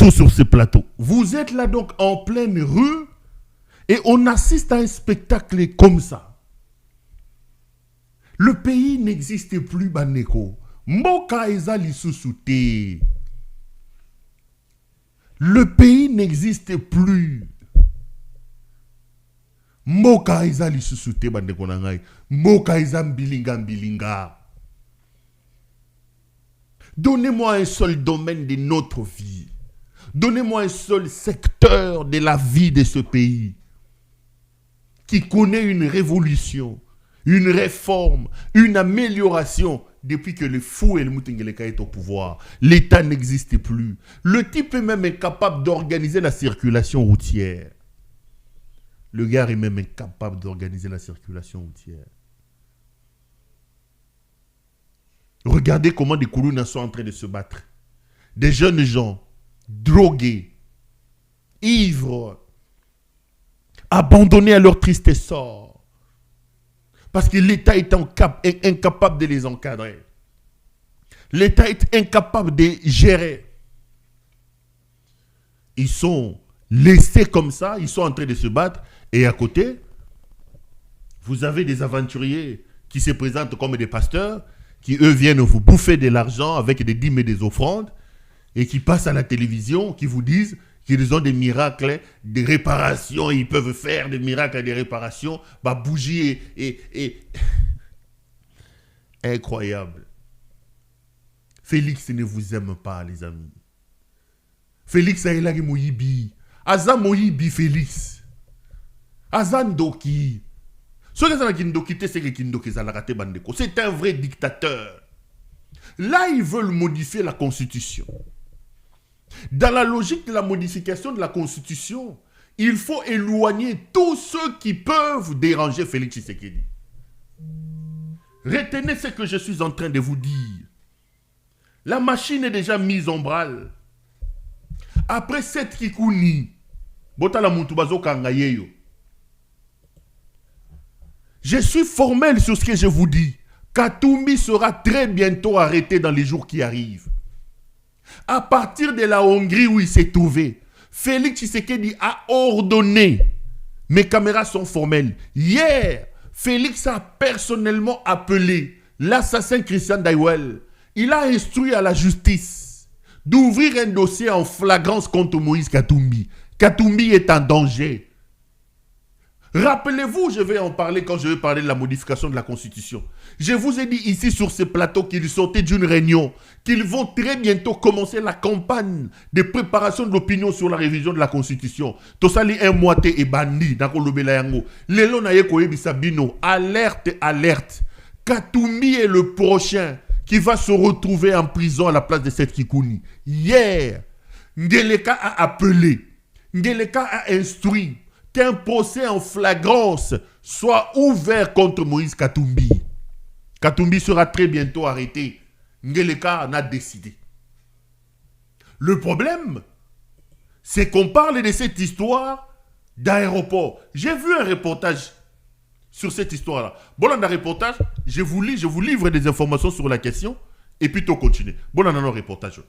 surtout sur ce plateau. Vous êtes là donc en pleine rue et on assiste à un spectacle comme ça. Le pays n'existe plus, Baneko. Mboka eza lisusu te. Le pays n'existe plus. Mboka eza lisusu te, Bandeko na ngai. Mboka eza mbilinga. Donnez-moi un seul domaine de notre vie. Donnez-moi un seul secteur de la vie de ce pays qui connaît une révolution, une réforme, une amélioration depuis que le fou et le Moutengeleka est au pouvoir. L'État n'existe plus. Le type est même incapable d'organiser la circulation routière. Le gars est même incapable d'organiser la circulation routière. Regardez comment des Koulounas sont en train de se battre. Des jeunes gens, drogués, ivres, abandonnés à leur triste sort. Parce que l'État est incapable de les encadrer. L'État est incapable de gérer. Ils sont laissés comme ça, ils sont en train de se battre. Et à côté, vous avez des aventuriers qui se présentent comme des pasteurs, qui eux viennent vous bouffer de l'argent avec des dîmes et des offrandes, et qui passent à la télévision, qui vous disent qu'ils ont des miracles de réparation, ils peuvent faire des miracles de réparation, bah bouger et... Incroyable. Félix ne vous aime pas, les amis. Félix a élagi moyibi. Aza moyibi Félix. Aza ndoki. C'est un vrai dictateur. Là, ils veulent modifier la Constitution. Dans la logique de la modification de la Constitution, il faut éloigner tous ceux qui peuvent déranger Félix Tshisekedi. Retenez ce que je suis en train de vous dire. La machine est déjà mise en branle. Après cette Kikouni, Botala Muntubazo Kangayeyo. Je suis formel sur ce que je vous dis. Katumbi sera très bientôt arrêté dans les jours qui arrivent. À partir de la Hongrie où il s'est trouvé, Félix Tshisekedi a ordonné, mes caméras sont formelles, hier, Félix a personnellement appelé l'assassin Christian Daiwel. Il a instruit à la justice d'ouvrir un dossier en flagrance contre Moïse Katumbi. Katumbi est en danger. Rappelez-vous, je vais en parler quand je vais parler de la modification de la Constitution. Je vous ai dit ici sur ce plateau qu'ils sortaient d'une réunion, qu'ils vont très bientôt commencer la campagne de préparation de l'opinion sur la révision de la Constitution. Tosali un moite et bandi, Lelo na yeko ebisabino, alerte, alerte. Katumbi est le prochain qui va se retrouver en prison à la place de cette Kikouni. Hier, Ngeleka a appelé, Ngeleka a instruit qu'un procès en flagrance soit ouvert contre Moïse Katumbi. Katumbi sera très bientôt arrêté. Ngeleka en a décidé. Le problème, c'est qu'on parle de cette histoire d'aéroport. J'ai vu un reportage sur cette histoire-là. Bon, dans le reportage, je vous livre des informations sur la question et puis tout continuer. Bon, dans le reportage.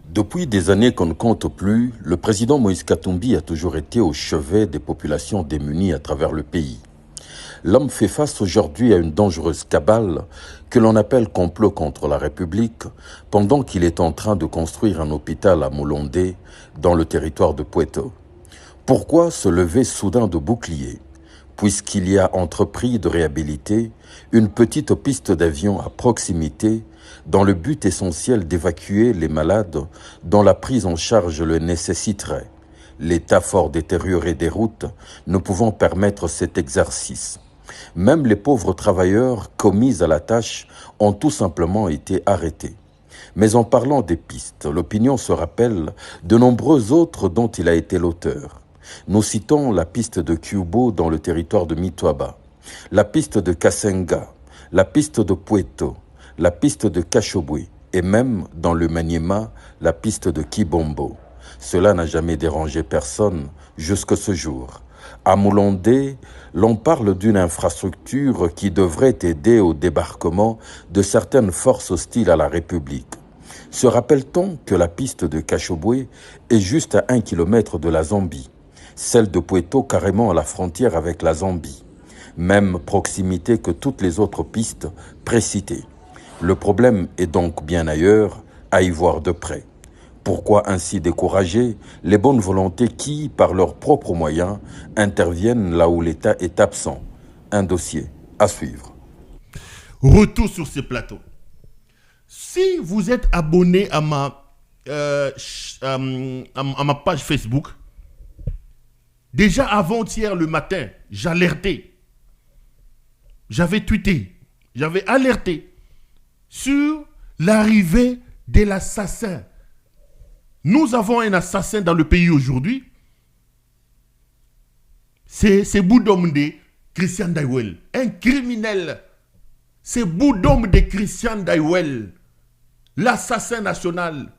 Depuis des années qu'on ne compte plus, le président Moïse Katumbi a toujours été au chevet des populations démunies à travers le pays. L'homme fait face aujourd'hui à une dangereuse cabale que l'on appelle complot contre la République pendant qu'il est en train de construire un hôpital à Molondé dans le territoire de Puerto. Pourquoi se lever soudain de bouclier ? Puisqu'il y a entrepris de réhabiliter une petite piste d'avion à proximité dans le but essentiel d'évacuer les malades dont la prise en charge le nécessiterait, l'état fort détérioré des routes ne pouvant permettre cet exercice. Même les pauvres travailleurs commis à la tâche ont tout simplement été arrêtés. Mais en parlant des pistes, l'opinion se rappelle de nombreux autres dont il a été l'auteur. Nous citons la piste de Cubo dans le territoire de Mitoaba, la piste de Kasenga, la piste de Puerto, la piste de Kachobwe et même dans le Maniema, la piste de Kibombo. Cela n'a jamais dérangé personne jusqu'à ce jour. À Moulondé, l'on parle d'une infrastructure qui devrait aider au débarquement de certaines forces hostiles à la République. Se rappelle-t-on que la piste de Kashobwe est juste à 1 km de la Zambie, celle de Pweto carrément à la frontière avec la Zambie, même proximité que toutes les autres pistes précitées. Le problème est donc bien ailleurs, à y voir de près. Pourquoi ainsi décourager les bonnes volontés qui, par leurs propres moyens, interviennent là où l'État est absent? Un dossier à suivre. Retour sur ce plateau. Si vous êtes abonné à ma page Facebook, déjà avant-hier le matin, j'alertais. J'avais tweeté, j'avais alerté sur l'arrivée de l'assassin. Nous avons un assassin dans le pays aujourd'hui. C'est Boudomde Christian Daiwel, un criminel. C'est Boudomde de Christian Daiwel, l'assassin national.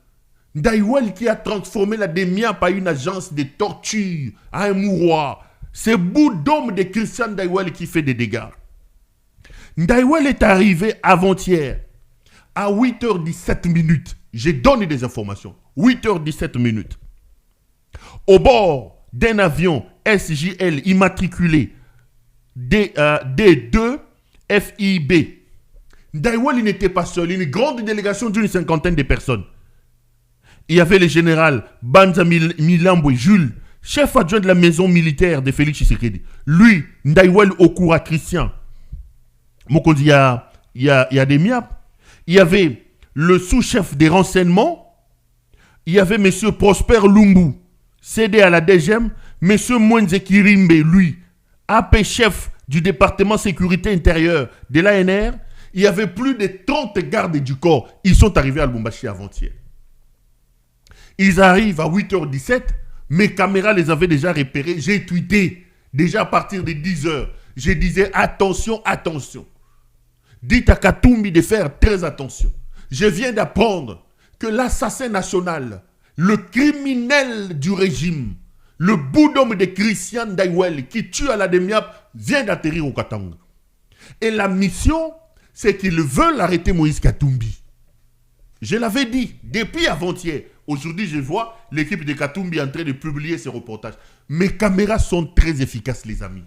Daiwel qui a transformé la Demia par une agence de torture à un mouroir. C'est Boudomde de Christian Daiwel qui fait des dégâts. Daiwel est arrivé avant-hier à 8h17. J'ai donné des informations. 8h17. Au bord d'un avion SJL immatriculé D2 FIB. Daiwel n'était pas seul. Une grande délégation d'une 50aine de personnes. Il y avait le général Banza Milambwe Jules, chef adjoint de la maison militaire de Félix Tshisekedi. Lui, Daiwel Okura Christian. Mokondi, il y a des miap. Il y avait le sous-chef des renseignements. Il y avait M. Prosper Lumbu, cédé à la DGM. M. Mwenze Kirimbe, lui, AP chef du département sécurité intérieure de l'ANR. Il y avait plus de 30 gardes du corps. Ils sont arrivés à Lubumbashi avant-hier. Ils arrivent à 8h17. Mes caméras les avaient déjà repérés. J'ai tweeté déjà à partir de 10h. Je disais attention, attention. Dites à Katumbi de faire très attention. Je viens d'apprendre que l'assassin national, le criminel du régime, le boudhomme de Christian Daiwel qui tue à la Demiap, vient d'atterrir au Katanga. Et la mission, c'est qu'ils veulent arrêter Moïse Katumbi. Je l'avais dit depuis avant-hier. Aujourd'hui, je vois l'équipe de Katumbi en train de publier ses reportages. Mes caméras sont très efficaces, les amis.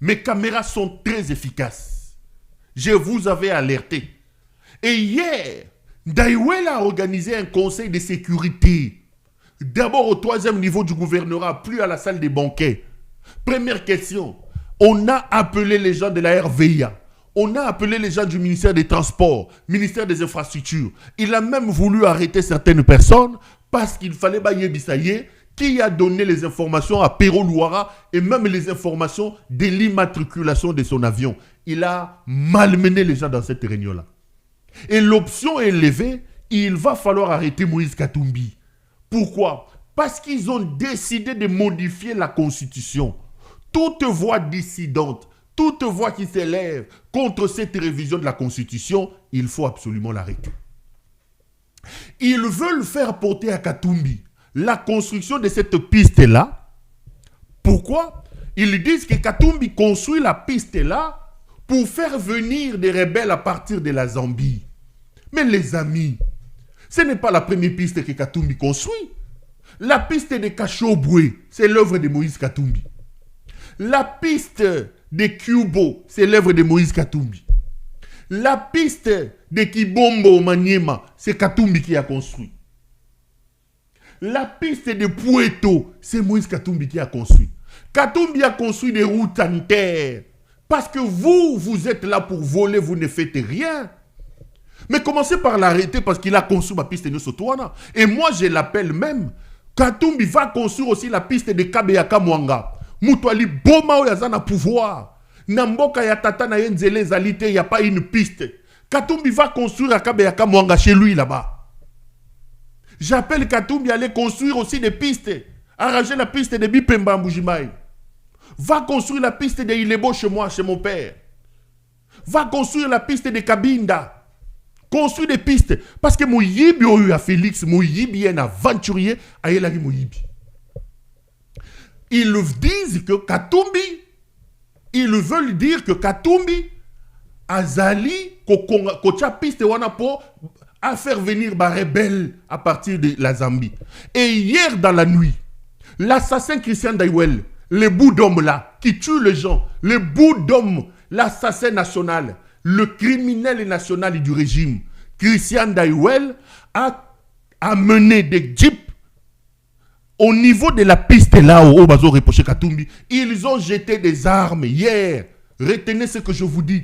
Mes caméras sont très efficaces. Je vous avais alerté. Et hier, Daiwel a organisé un conseil de sécurité. D'abord au 3e niveau du gouvernorat, plus à la salle des banquets. Première question, on a appelé les gens de la RVIA. On a appelé les gens du ministère des Transports, ministère des Infrastructures. Il a même voulu arrêter certaines personnes parce qu'il fallait Bayebisaye qui a donné les informations à Pero Louara et même les informations de l'immatriculation de son avion. Il a malmené les gens dans cette réunion-là. Et l'option est levée, il va falloir arrêter Moïse Katumbi. Pourquoi? Parce qu'ils ont décidé de modifier la Constitution. Toute voix dissidente, toute voix qui s'élève contre cette révision de la Constitution, il faut absolument l'arrêter. Ils veulent faire porter à Katumbi la construction de cette piste-là. Pourquoi? Ils disent que Katumbi construit la piste-là pour faire venir des rebelles à partir de la Zambie. Mais les amis, ce n'est pas la première piste que Katumbi construit. La piste de Kashobwe, c'est l'œuvre de Moïse Katumbi. La piste de Kubo, c'est l'œuvre de Moïse Katumbi. La piste de Kibombo Maniema, c'est Katumbi qui a construit. La piste de Pweto, c'est Moïse Katumbi qui a construit. Katumbi a construit des routes en terre. Parce que vous êtes là pour voler, vous ne faites rien. Mais commencez par l'arrêter parce qu'il a construit ma piste de Nosotouana. Et moi, je l'appelle même. Katumbi va construire aussi la piste de Kabeyaka Mwanga. Moutouali Boma Oyazana pouvoir. Namboka Yatata na Yenzele Zalite, il n'y a pas une piste. Katumbi va construire à Kabeyaka Mwanga chez lui là-bas. J'appelle Katumbi à aller construire aussi des pistes. Arranger la piste de Bipemba Mbujimaï. Va construire la piste de Ilebo chez moi, chez mon père. Va construire la piste de Kabinda. Construire des pistes. Parce que Moyibi a eu à Félix, Moyibi est un aventurier, à Elagi Moyibi. Ils disent que Katumbi, ils veulent dire que Katumbi, Azali, Kocha piste wana po, à faire venir des rebelles à partir de la Zambie. Et hier dans la nuit, l'assassin Christian Daiwel, le bout d'homme là, qui tue les gens, le bout d'homme, l'assassin national, le criminel national du régime, Christian Daiwel, a amené des jeeps au niveau de la piste là où Bazo reproché Katumbi. Ils ont jeté des armes hier. Retenez ce que je vous dis.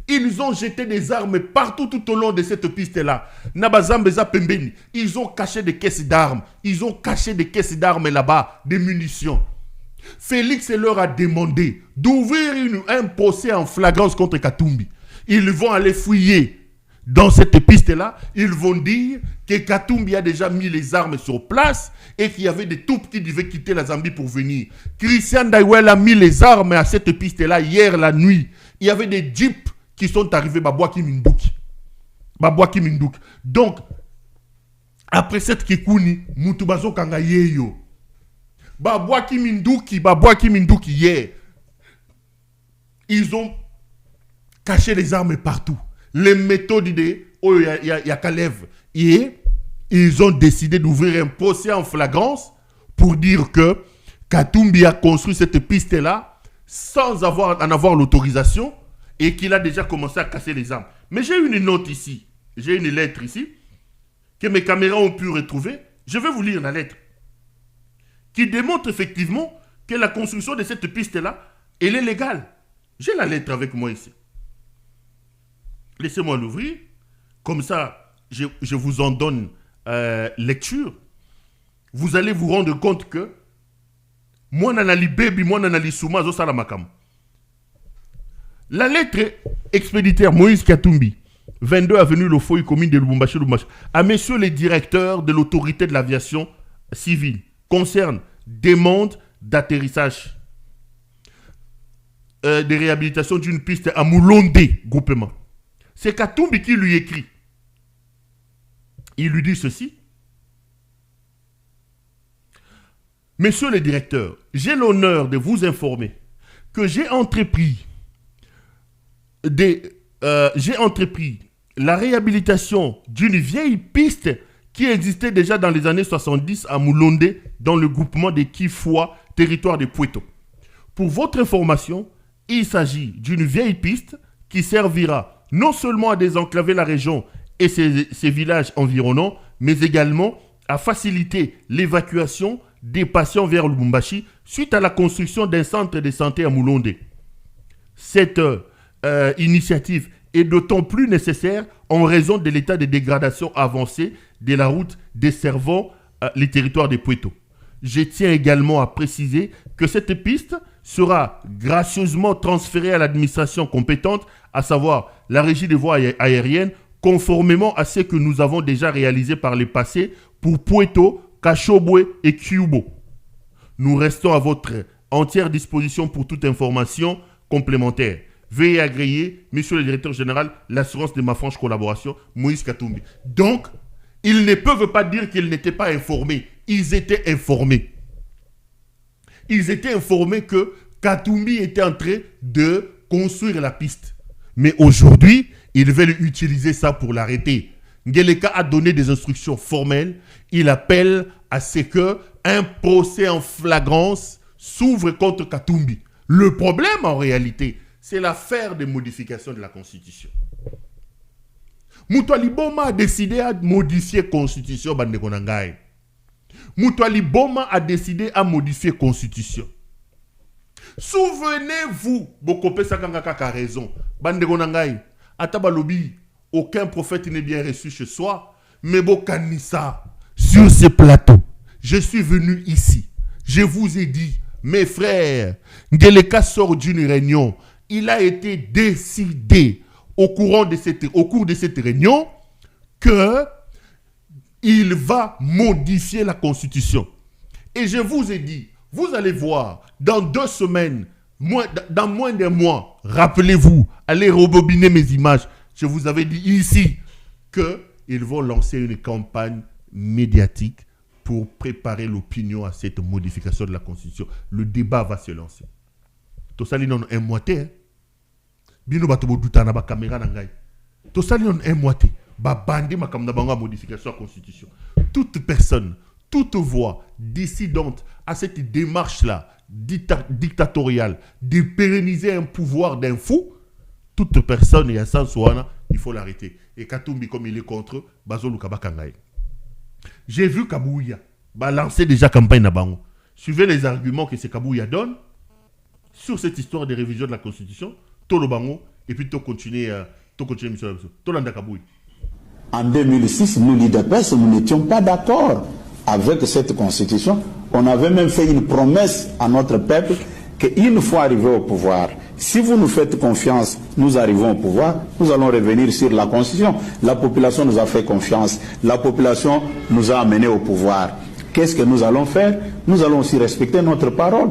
Ils ont jeté des armes partout tout au long de cette piste-là. Nabazambeza Pembeni. Ils ont caché des caisses d'armes. Ils ont caché des caisses d'armes là-bas, des munitions. Félix leur a demandé d'ouvrir un procès en flagrance contre Katumbi. Ils vont aller fouiller dans cette piste-là. Ils vont dire que Katumbi a déjà mis les armes sur place et qu'il y avait des troupes qui devaient quitter la Zambie pour venir. Christian Daiwel a mis les armes à cette piste-là hier la nuit. Il y avait des jeeps qui sont arrivés Babouaki Minduki. Donc, après cette Kikouni, Moutubazo Kangayeyo. Babouaki Minduki hier. Ils ont caché les armes partout. Les méthodes de Yakalev. Et ils ont décidé d'ouvrir un procès en flagrance pour dire que Katumbi a construit cette piste-là sans en avoir l'autorisation et qu'il a déjà commencé à casser les armes. Mais j'ai une note ici, j'ai une lettre ici, que mes caméras ont pu retrouver. Je vais vous lire la lettre, qui démontre effectivement que la construction de cette piste-là, elle est légale. J'ai la lettre avec moi ici. Laissez-moi l'ouvrir, comme ça, je vous en donne lecture. Vous allez vous rendre compte que moi, nanali baby, moi, nanali souma, zo salamakam. La lettre expéditaire Moïse Katumbi, 22 avenue Lofoy, commune de Lubumbashi, à messieurs les directeurs de l'autorité de l'aviation civile, concerne demande d'atterrissage de réhabilitation d'une piste à Moulonde, groupement. C'est Katumbi qui lui écrit. Il lui dit ceci. Messieurs les directeurs, j'ai l'honneur de vous informer que j'ai entrepris la réhabilitation d'une vieille piste qui existait déjà dans les années 70 à Moulonde, dans le groupement de Kifwa, territoire de Pweto. Pour votre information, il s'agit d'une vieille piste qui servira non seulement à désenclaver la région et ses villages environnants, mais également à faciliter l'évacuation des patients vers Lubumbashi suite à la construction d'un centre de santé à Moulonde. Cette initiative est d'autant plus nécessaire en raison de l'état de dégradation avancé de la route desservant les territoires de Pweto. Je tiens également à préciser que cette piste sera gracieusement transférée à l'administration compétente, à savoir la régie des voies aériennes, conformément à ce que nous avons déjà réalisé par le passé pour Pweto, Kashobwe et Kyubo. Nous restons à votre entière disposition pour toute information complémentaire. Veuillez agréer, monsieur le directeur général, l'assurance de ma franche collaboration, Moïse Katumbi. Donc, ils ne peuvent pas dire qu'ils n'étaient pas informés. Ils étaient informés. Ils étaient informés que Katumbi était en train de construire la piste. Mais aujourd'hui, ils veulent utiliser ça pour l'arrêter. Ngeleka a donné des instructions formelles. Il appelle à ce qu'un procès en flagrance s'ouvre contre Katumbi. Le problème, en réalité, c'est l'affaire des modifications de la Constitution. Moutouali Boma a décidé à modifier la Constitution. Moutouali Boma a décidé à modifier la Constitution. Souvenez-vous, Bokope Sakangaka a raison. Bandegonangai, Atabalobi, aucun prophète n'est bien reçu chez soi. Mais Bokanissa, sur ce plateau, je suis venu ici. Je vous ai dit, mes frères, Ngeleka sort d'une réunion. Il a été décidé au cours de cette réunion qu'il va modifier la Constitution. Et je vous ai dit, vous allez voir, dans 2 semaines, dans moins d'un mois, rappelez-vous, allez rebobiner mes images. Je vous avais dit ici qu'ils vont lancer une campagne médiatique pour préparer l'opinion à cette modification de la Constitution. Le débat va se lancer. To sali non un moité. Bino bato bo duta na ba caméra na ngai. To sali non un moité. babandi makamna bango modification de la constitution. Toute personne, toute voix dissidente à cette démarche-là, dictatoriale, de pérenniser un pouvoir d'un fou, toute personne et à Sansouana, il faut l'arrêter. Et Katumbi, comme il est contre, Bazolo Kabakangaï. J'ai vu Kabouya lancer déjà campagne na bango. Suivez les arguments que ce Kabouya donne sur cette histoire de révision de la Constitution, Tolo Bango, et puis tu continues mission. Tolanda Kabouya. En 2006, nous, l'IDPS, nous n'étions pas d'accord avec cette constitution. On avait même fait une promesse à notre peuple qu'une fois arrivé au pouvoir, si vous nous faites confiance, nous arrivons au pouvoir, nous allons revenir sur la constitution. La population nous a fait confiance, la population nous a amenés au pouvoir. Qu'est-ce que nous allons faire? Nous allons aussi respecter notre parole.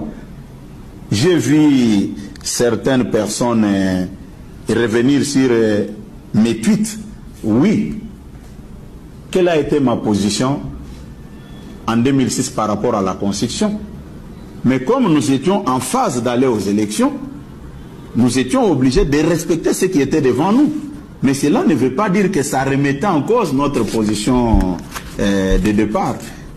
J'ai vu certaines personnes revenir sur mes tweets. Oui. Quelle a été ma position en 2006 par rapport à la Constitution? Mais comme nous étions en phase d'aller aux élections, nous étions obligés de respecter ce qui était devant nous. Mais cela ne veut pas dire que ça remettait en cause notre position de départ.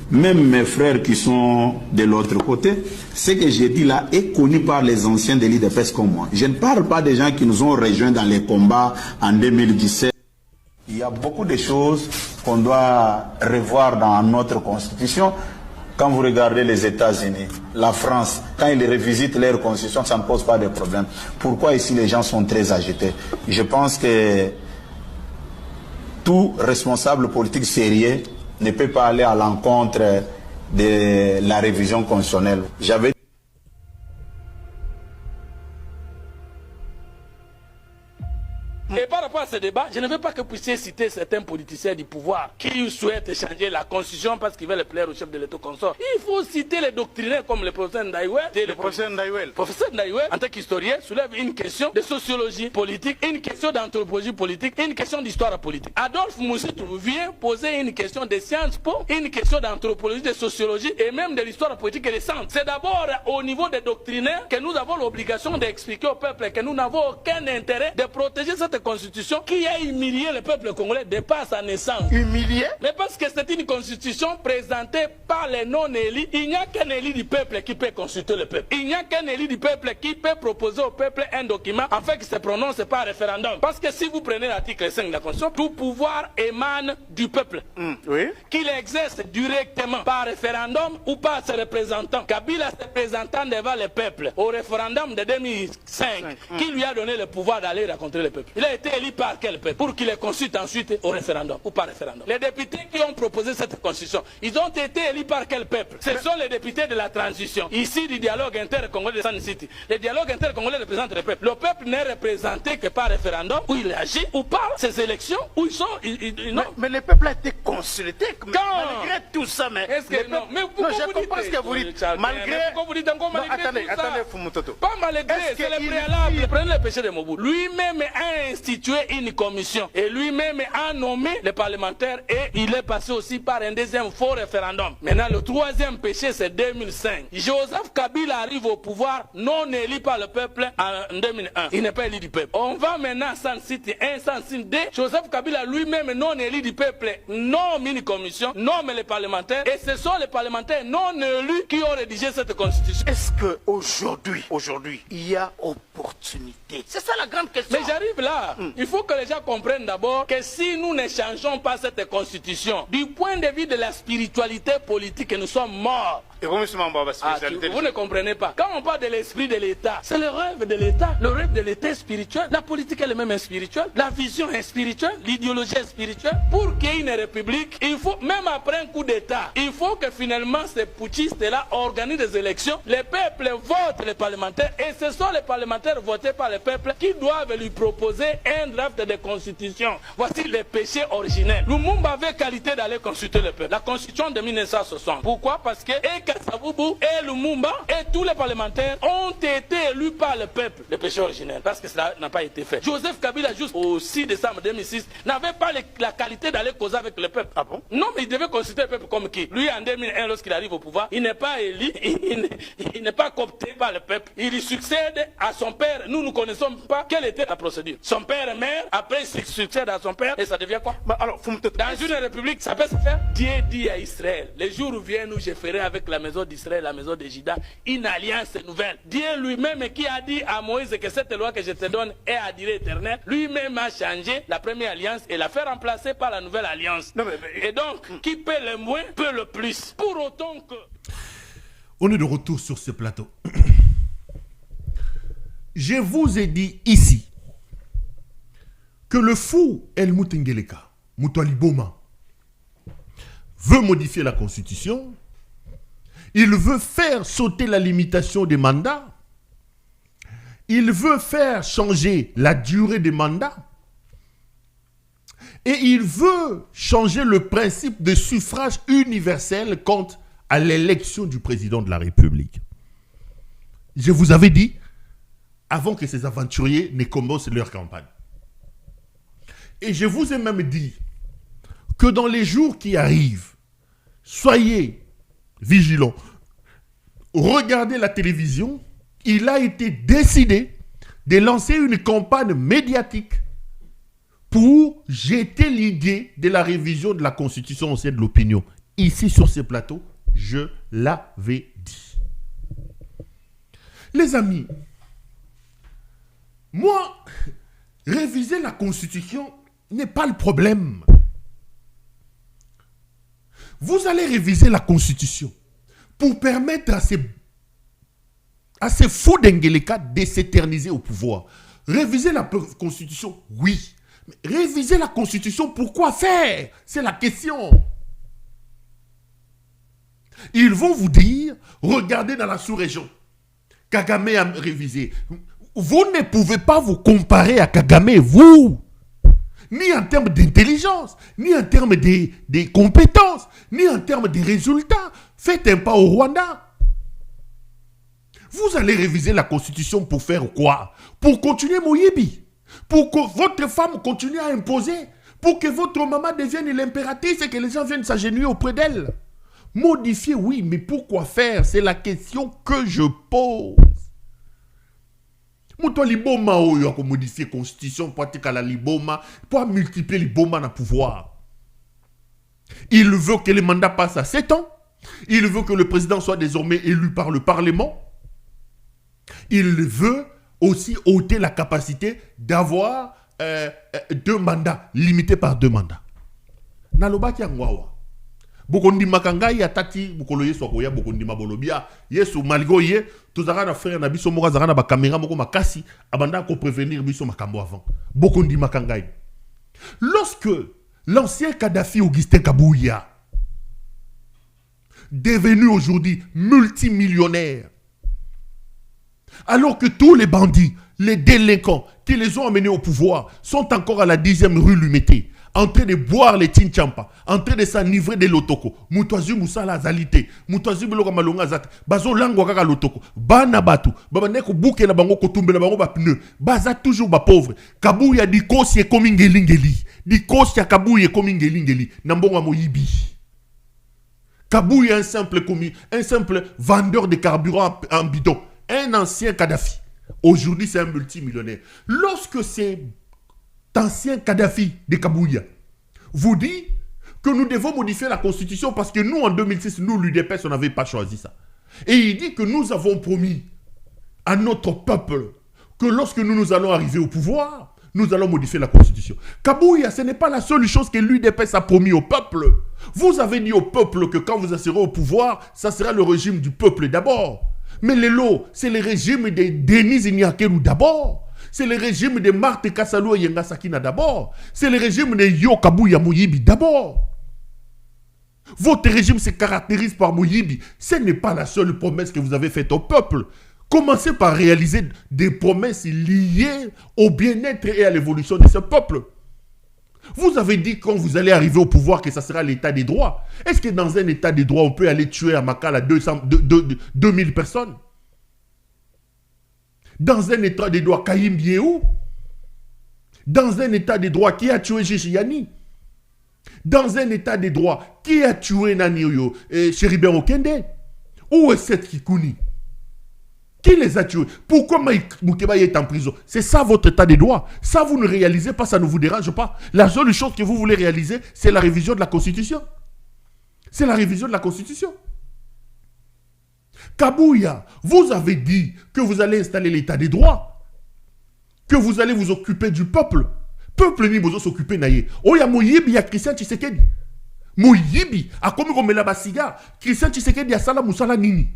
Même mes frères qui sont de l'autre côté, ce que j'ai dit là est connu par les anciens de l'IDPS comme moi. Je ne parle pas des gens qui nous ont rejoints dans les combats en 2017. Il y a beaucoup de choses qu'on doit revoir dans notre constitution. Quand vous regardez les États-Unis, la France, quand ils revisitent leur constitution, ça ne pose pas de problème. Pourquoi ici les gens sont très agités? Je pense que tout responsable politique sérieux ne peut pas aller à l'encontre de la révision constitutionnelle. J'avais Et par rapport à ce débat, je ne veux pas que vous puissiez citer certains politiciens du pouvoir qui souhaitent changer la constitution parce qu'ils veulent plaire au chef de l'État consort. Il faut citer les doctrinaires comme le professeur Ndaïwel. Le professeur Ndaïwel, en tant qu'historien, soulève une question de sociologie politique, une question d'anthropologie politique, une question d'histoire politique. Adolphe Moussitou vient poser une question de sciences po, une question d'anthropologie, de sociologie et même de l'histoire politique récente. C'est d'abord au niveau des doctrinaires que nous avons l'obligation d'expliquer au peuple que nous n'avons aucun intérêt de protéger cette constitution qui a humilié le peuple congolais depuis sa naissance. Humilié? Mais parce que c'est une constitution présentée par les non-élus, il n'y a qu'un élu du peuple qui peut consulter le peuple. Il n'y a qu'un élu du peuple qui peut proposer au peuple un document afin qu'il se prononce par référendum. Parce que si vous prenez l'article 5 de la constitution, tout pouvoir émane du peuple. Oui. Qu'il exerce directement par référendum ou par ses représentants. Kabila se présentant devant le peuple au référendum de 2005, qui lui a donné le pouvoir d'aller rencontrer le peuple. Il a été élu par quel peuple? Pour qu'il les consulte ensuite au référendum ou par référendum. Les députés qui ont proposé cette constitution, ils ont été élus par quel peuple? Ce sont les députés de la transition. Ici, du dialogue intercongolais de Sun City. Le dialogue intercongolais représente le peuple. Le peuple n'est représenté que par référendum, où il agit, ou par ces élections, où ils sont... Mais le peuple a été consulté. Malgré tout ça, mais... Est-ce que non? Mais je comprends ce que vous dites. Malgré... Pourquoi vous dites encore malgré tout ça? Attendez, Fumutoto. Pas malgré, c'est le préalable. Prenez le péché de Mobutu. Lui-même a institué une commission et lui-même a nommé les parlementaires et il est passé aussi par un deuxième faux référendum. Maintenant, le troisième péché, c'est 2005. Joseph Kabila arrive au pouvoir non élu par le peuple en 2001. Il n'est pas élu du peuple. On va maintenant à Sun City 1, Sun City 2. Joseph Kabila lui-même non élu du peuple nomme une commission, nomme les parlementaires et ce sont les parlementaires non élus qui ont rédigé cette constitution. Est-ce qu'aujourd'hui, il y a opportunité? C'est ça la grande question. Mais j'arrive là. Il faut que les gens comprennent d'abord que si nous ne changeons pas cette constitution, du point de vue de la spiritualité politique, nous sommes morts. Et vous ne comprenez pas. Quand on parle de l'esprit de l'État, c'est le rêve de l'État. Le rêve de l'État est spirituel. La politique elle-même est spirituelle. La vision est spirituelle. L'idéologie est spirituelle. Pour qu'il y ait une république, il faut, même après un coup d'État, il faut que finalement ces putschistes-là organisent des élections. Les peuples votent les parlementaires et ce sont les parlementaires votés par le peuple qui doivent lui proposer un draft de constitution. Voici les péchés originels. Lumumba avait qualité d'aller consulter le peuple. La constitution de 1960. Pourquoi? Parce que Kasavubu et Lumumba et tous les parlementaires ont été élus par le peuple, le péché originel, parce que cela n'a pas été fait. Joseph Kabila, jusqu'au 6 décembre 2006, n'avait pas la qualité d'aller causer avec le peuple. Ah bon? Non, mais il devait considérer le peuple comme qui? Lui, en 2001, lorsqu'il arrive au pouvoir, il n'est pas élu, il n'est pas coopté par le peuple. Il succède à son père. Nous ne connaissons pas quelle était la procédure. Son père est maire, après il succède à son père, et ça devient quoi? Alors, dans une république, ça peut se faire. Dieu dit à Israël, les jours viennent où je ferai avec la maison d'Israël, la maison de Juda, une alliance nouvelle. Dieu lui-même qui a dit à Moïse que cette loi que je te donne est à durée éternelle, lui-même a changé la première alliance et l'a fait remplacer par la nouvelle alliance. Non, et donc, qui paie le moins, peut le plus. Pour autant que... On est de retour sur ce plateau. Je vous ai dit ici que le fou Helmut Ngeleka, Mutwali Boma, veut modifier la Constitution. Il veut faire sauter la limitation des mandats. Il veut faire changer la durée des mandats. Et il veut changer le principe de suffrage universel quant à l'élection du président de la République. Je vous avais dit, avant que ces aventuriers ne commencent leur campagne. Et je vous ai même dit que dans les jours qui arrivent, soyez vigilants. Regardez la télévision. Il a été décidé de lancer une campagne médiatique pour jeter l'idée de la révision de la Constitution au sein de l'opinion. Ici, sur ces plateaux, je l'avais dit. Les amis, moi, réviser la Constitution n'est pas le problème. Vous allez réviser la Constitution pour permettre à ces fous d'Ngeleka de s'éterniser au pouvoir. Réviser la Constitution, oui. Mais réviser la Constitution, pourquoi faire? C'est la question. Ils vont vous dire, regardez dans la sous-région. Kagame a révisé. Vous ne pouvez pas vous comparer à Kagame, vous. Ni en termes d'intelligence, ni en termes de compétences, ni en termes de résultats. Faites un pas au Rwanda. Vous allez réviser la Constitution pour faire quoi? Pour continuer Moyibi. Pour que votre femme continue à imposer. Pour que votre maman devienne l'impératrice et que les gens viennent s'agenouiller auprès d'elle. Modifier, oui, mais pourquoi faire? C'est la question que je pose. Mutwali Boma oyo a modifier la Constitution pour la liboma, pour multiplier les bomas dans le pouvoir. Il veut que les mandats passent à 7 ans. Il veut que le président soit désormais élu par le Parlement. Il veut aussi ôter la capacité d'avoir 2 mandats, limités par 2 mandats. Nalobaki angwawa. Bokondi makangai atati bukoloye sokoya bokondi mabolobia yesu malgoye tozaka na frère na biso moko zaka na ba caméra moko makasi abanda ko prévenir biso makambo avant bokondi makangai. Lorsque l'ancien Kadhafi Augustin Kabouya, devenu aujourd'hui multimillionnaire, alors que tous les bandits, les délinquants qui les ont amenés au pouvoir sont encore à la 10e rue Lumété, en train de boire les Tinchampa, en train de s'enivrer de l'otoko. Mutwazi musala azalite, mutwazi biloko malonga azate, bazo langwa kaka l'otoko, bana batu, babaneko bouke na bango kotumbe na bango ba pneu, baza toujours ba pauvre. Kabouya dikosi ekomi ngelingeli, dikosi ya Kabouya ekomi ngelingeli, nambonga moyibi. Kabouya un simple vendeur de carburant en bidon, un ancien Kadhafi. Aujourd'hui c'est un multimillionnaire. Lorsque c'est ancien Kadhafi de Kabouya vous dit que nous devons modifier la Constitution parce que nous en 2006, nous l'UDPS, on n'avait pas choisi ça. Et il dit que nous avons promis à notre peuple que lorsque nous allons arriver au pouvoir, nous allons modifier la Constitution. Kabouya, ce n'est pas la seule chose que l'UDPS a promis au peuple. Vous avez dit au peuple que quand vous serez au pouvoir, ça sera le régime du peuple d'abord. Mais les lots, c'est le régime de Denis Nyakeru d'abord. C'est le régime de Marthe Kassalou et Yenga Sakina d'abord. C'est le régime de Yo Kabouya Moyibi d'abord. Votre régime se caractérise par Moyibi. Ce n'est pas la seule promesse que vous avez faite au peuple. Commencez par réaliser des promesses liées au bien-être et à l'évolution de ce peuple. Vous avez dit quand vous allez arriver au pouvoir que ça sera l'état des droits. Est-ce que dans un état des droits, on peut aller tuer à Makala 2000 personnes? Dans un état des droits, Kaïm Biéhou? Dans un état des droits, qui a tué Gégéani? Dans un état des droits, qui a tué Nanioyo et Chéribert Okende? Où est cette Kikouni? Qui les a tués? Pourquoi Moukeba est en prison? C'est ça votre état des droits. Ça, vous ne réalisez pas, ça ne vous dérange pas. La seule chose que vous voulez réaliser, c'est la révision de la Constitution. C'est la révision de la Constitution. Kabouya, vous avez dit que vous allez installer l'état des droits, que vous allez vous occuper du peuple. Peuple ni bozo s'occuper naïe. Oya Moyibi ya Christian Tshisekedi. Moyibi a komi komela basiga. Christian Tshisekedi a sala musala nini.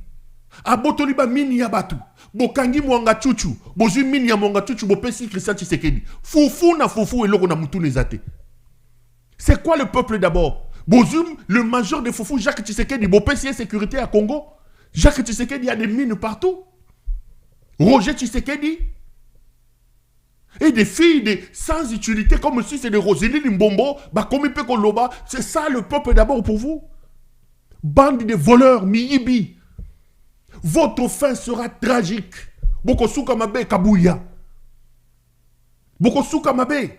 Abotoli ba mini ya batu. Bokangi mwanga chuchu. Bozu mini ya mwanga chuchu bopesi Christian Tshisekedi. Foufou na foufou eloko na mutu nezate. C'est quoi le peuple d'abord? Bozoum, le major de foufou Jacques Tshisekedi bopesi sécurité à Congo. Jacques Tshisekedi a des mines partout. Roger Tshisekedi et des filles sans utilité comme si c'est des Roselyne Limbombo, c'est ça le peuple d'abord pour vous. Bande de voleurs, Miyibi. Votre fin sera tragique. Bokosuka Mabe Kabouya. Bokosuka Mabe.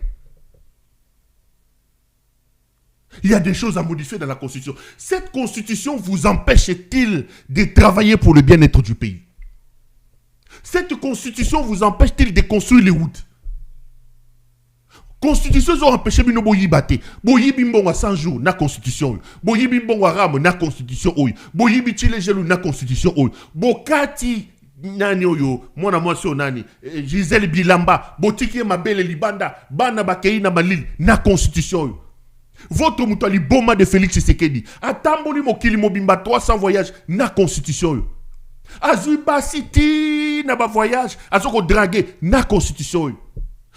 Il y a des choses à modifier dans la Constitution. Cette Constitution vous empêche-t-il de travailler pour le bien-être du pays? Cette Constitution vous empêche-t-il de construire les routes? Constitution ont empêché bino boyibate. Boyibi mbonga 100 jours na constitution. Boyibi mbonga ram na constitution oy. Boyibi chile gelu na constitution oy. Bokati nani oyo mwana mwasi nani Gisèle Bilamba botiki mabele libanda bana bakei na malili na constitution oy. Votre mutali boma de Félix Tshisekedi. Atamboli mokili mobimba 300 voyages na constitution oy. Azui basiti na ba voyage azoko draguer na constitution oy.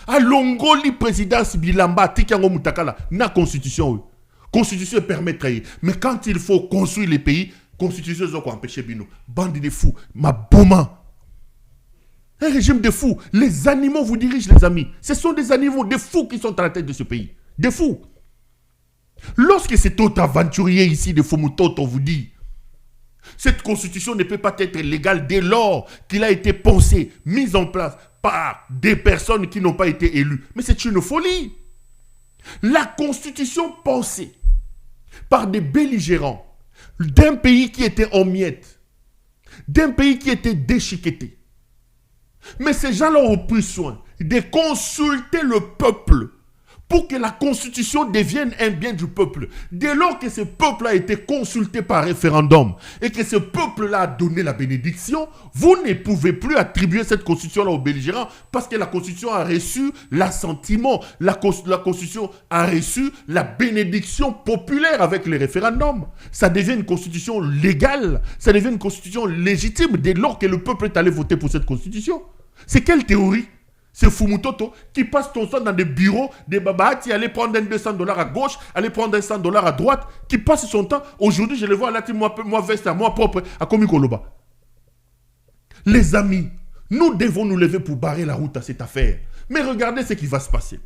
A Longoli présidence Bilamba Tikango Mutakala na constitution. Constitution permet. Mais quand il faut construire les pays, constitution doit empêcher Bino. Bande de fous, ma boma. Un régime de fous. Les animaux vous dirigent, les amis. Ce sont des animaux, des fous qui sont à la tête de ce pays. Des fous. Lorsque cet autre aventurier ici de Fumutoto vous dit cette constitution ne peut pas être légale dès lors qu'il a été pensé, mis en place par des personnes qui n'ont pas été élues. Mais c'est une folie. La constitution pensée par des belligérants d'un pays qui était en miettes, d'un pays qui était déchiqueté. Mais ces gens-là ont pris soin de consulter le peuple pour que la constitution devienne un bien du peuple. Dès lors que ce peuple a été consulté par référendum et que ce peuple-là a donné la bénédiction, vous ne pouvez plus attribuer cette constitution-là aux belligérants parce que la constitution a reçu l'assentiment, la constitution a reçu la bénédiction populaire avec les référendums. Ça devient une constitution légale, ça devient une constitution légitime dès lors que le peuple est allé voter pour cette constitution. C'est quelle théorie? C'est Fumutoto qui passe ton temps dans des bureaux, des babahati, aller prendre un $200 à gauche, aller prendre un $100 à droite, qui passe son temps. Aujourd'hui, je le vois là, moi veste à moi propre, à Komikoloba. Les amis, nous devons nous lever pour barrer la route à cette affaire. Mais regardez ce qui va se passer.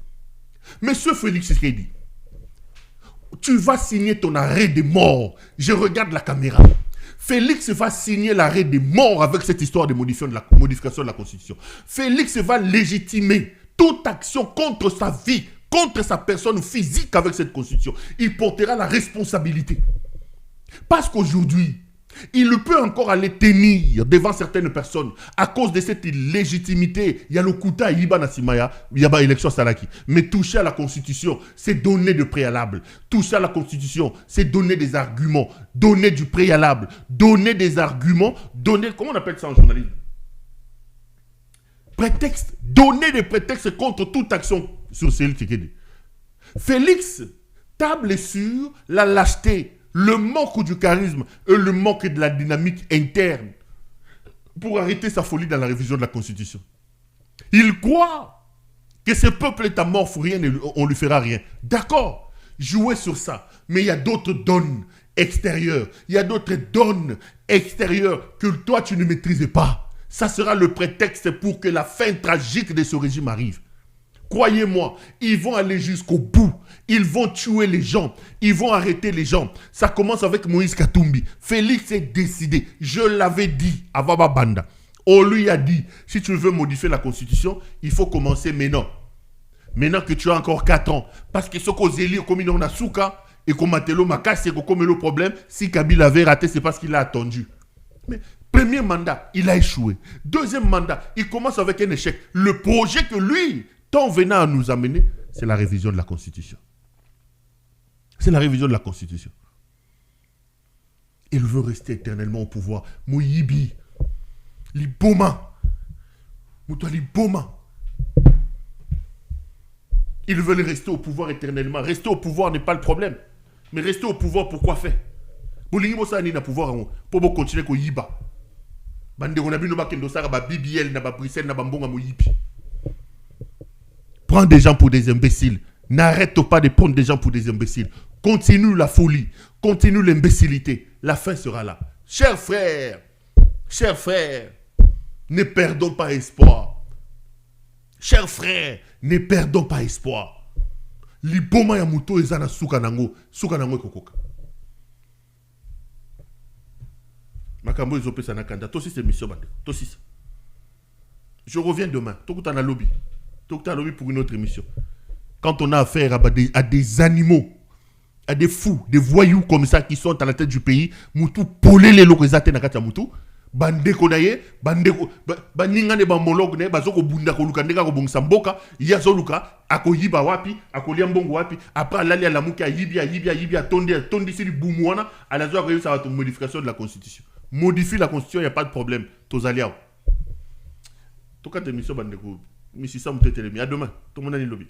Monsieur Félix Tshisekedi, tu vas signer ton arrêt de mort. Je regarde la caméra. Félix va signer l'arrêt des morts avec cette histoire de modification de la Constitution. Félix va légitimer toute action contre sa vie, contre sa personne physique avec cette Constitution. Il portera la responsabilité. Parce qu'aujourd'hui, il peut encore aller tenir devant certaines personnes à cause de cette illégitimité. Il y a le Kouta, Iba Nassimaya, il y a l'élection Salaki. Mais toucher à la Constitution, c'est donner de préalable. Toucher à la Constitution, c'est donner des arguments, donner du préalable, donner des arguments, donner, comment on appelle ça en journalisme? Prétexte, donner des prétextes contre toute action sur Félix Tshisekedi. Félix table sur la lâcheté, le manque du charisme et le manque de la dynamique interne pour arrêter sa folie dans la révision de la Constitution. Il croit que ce peuple est amorphe, rien, on ne lui fera rien. D'accord, jouez sur ça. Mais il y a d'autres donnes extérieures. Il y a d'autres donnes extérieures que toi, tu ne maîtrises pas. Ça sera le prétexte pour que la fin tragique de ce régime arrive. Croyez-moi, ils vont aller jusqu'au bout. Ils vont tuer les gens. Ils vont arrêter les gens. Ça commence avec Moïse Katumbi. Félix est décidé. Je l'avais dit à Baba Banda. On lui a dit, si tu veux modifier la constitution, il faut commencer maintenant. Maintenant que tu as encore 4 ans. Parce que ce qu'on élire comme il en a souka, et qu'on m'a télé ma casse, c'est qu'on le problème. Si Kabila avait raté, c'est parce qu'il a attendu. Mais premier mandat, il a échoué. Deuxième mandat, il commence avec un échec. Le projet que lui, tant venant à nous amener, c'est la révision de la Constitution. C'est la révision de la Constitution. Il veut rester éternellement au pouvoir. Moyibi, Liboma, Moutoua Liboma. Ils veulent rester au pouvoir éternellement. Rester au pouvoir n'est pas le problème. Mais rester au pouvoir, pourquoi faire? Bolingi Mosani na pouvoir pour continuer ko yiba. Bande on a vu no bakendo sara ba BBL na ba Bruxelles na ba mbonga moyibi. Prends des gens pour des imbéciles. N'arrête pas de prendre des gens pour des imbéciles. Continue la folie. Continue l'imbécilité. La fin sera là. Chers frères, ne perdons pas espoir. Chers frères, ne perdons pas espoir. Liboma ya muto ezana suka nango kokoka. Makambo ezope sana kanda. Toi aussi c'est mission bande. Toi aussi. Je reviens demain. Toi tu as lobby. Toi tu as lobby pour une autre émission. Quand on a affaire à des animaux, à des fous, des voyous comme ça qui sont à la tête du pays, mutu polé les localisations na kata mutu. Bande konaye, bande baninga ne bamolog ne bazoko bunda ko luka ndeka ko bongsa mboka, ya zoluka akoyiba wapi, akolia mbongo wapi, après lali ala muki ayibia tondi sili boumouana, à la zo akoyi ça va to modification de la constitution. Modifie la constitution, il y a pas de problème. Tozaliao. To ka émission bande ko, mi si ça mutete le mi. À demain. Tout le monde a lobby.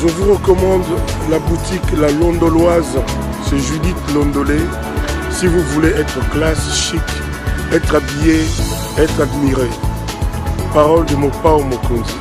Je vous recommande la boutique La Londoloise, c'est Judith Londolé. Si vous voulez être classe, chic, être habillé, être admiré. Parole de Mopao Mokonzi.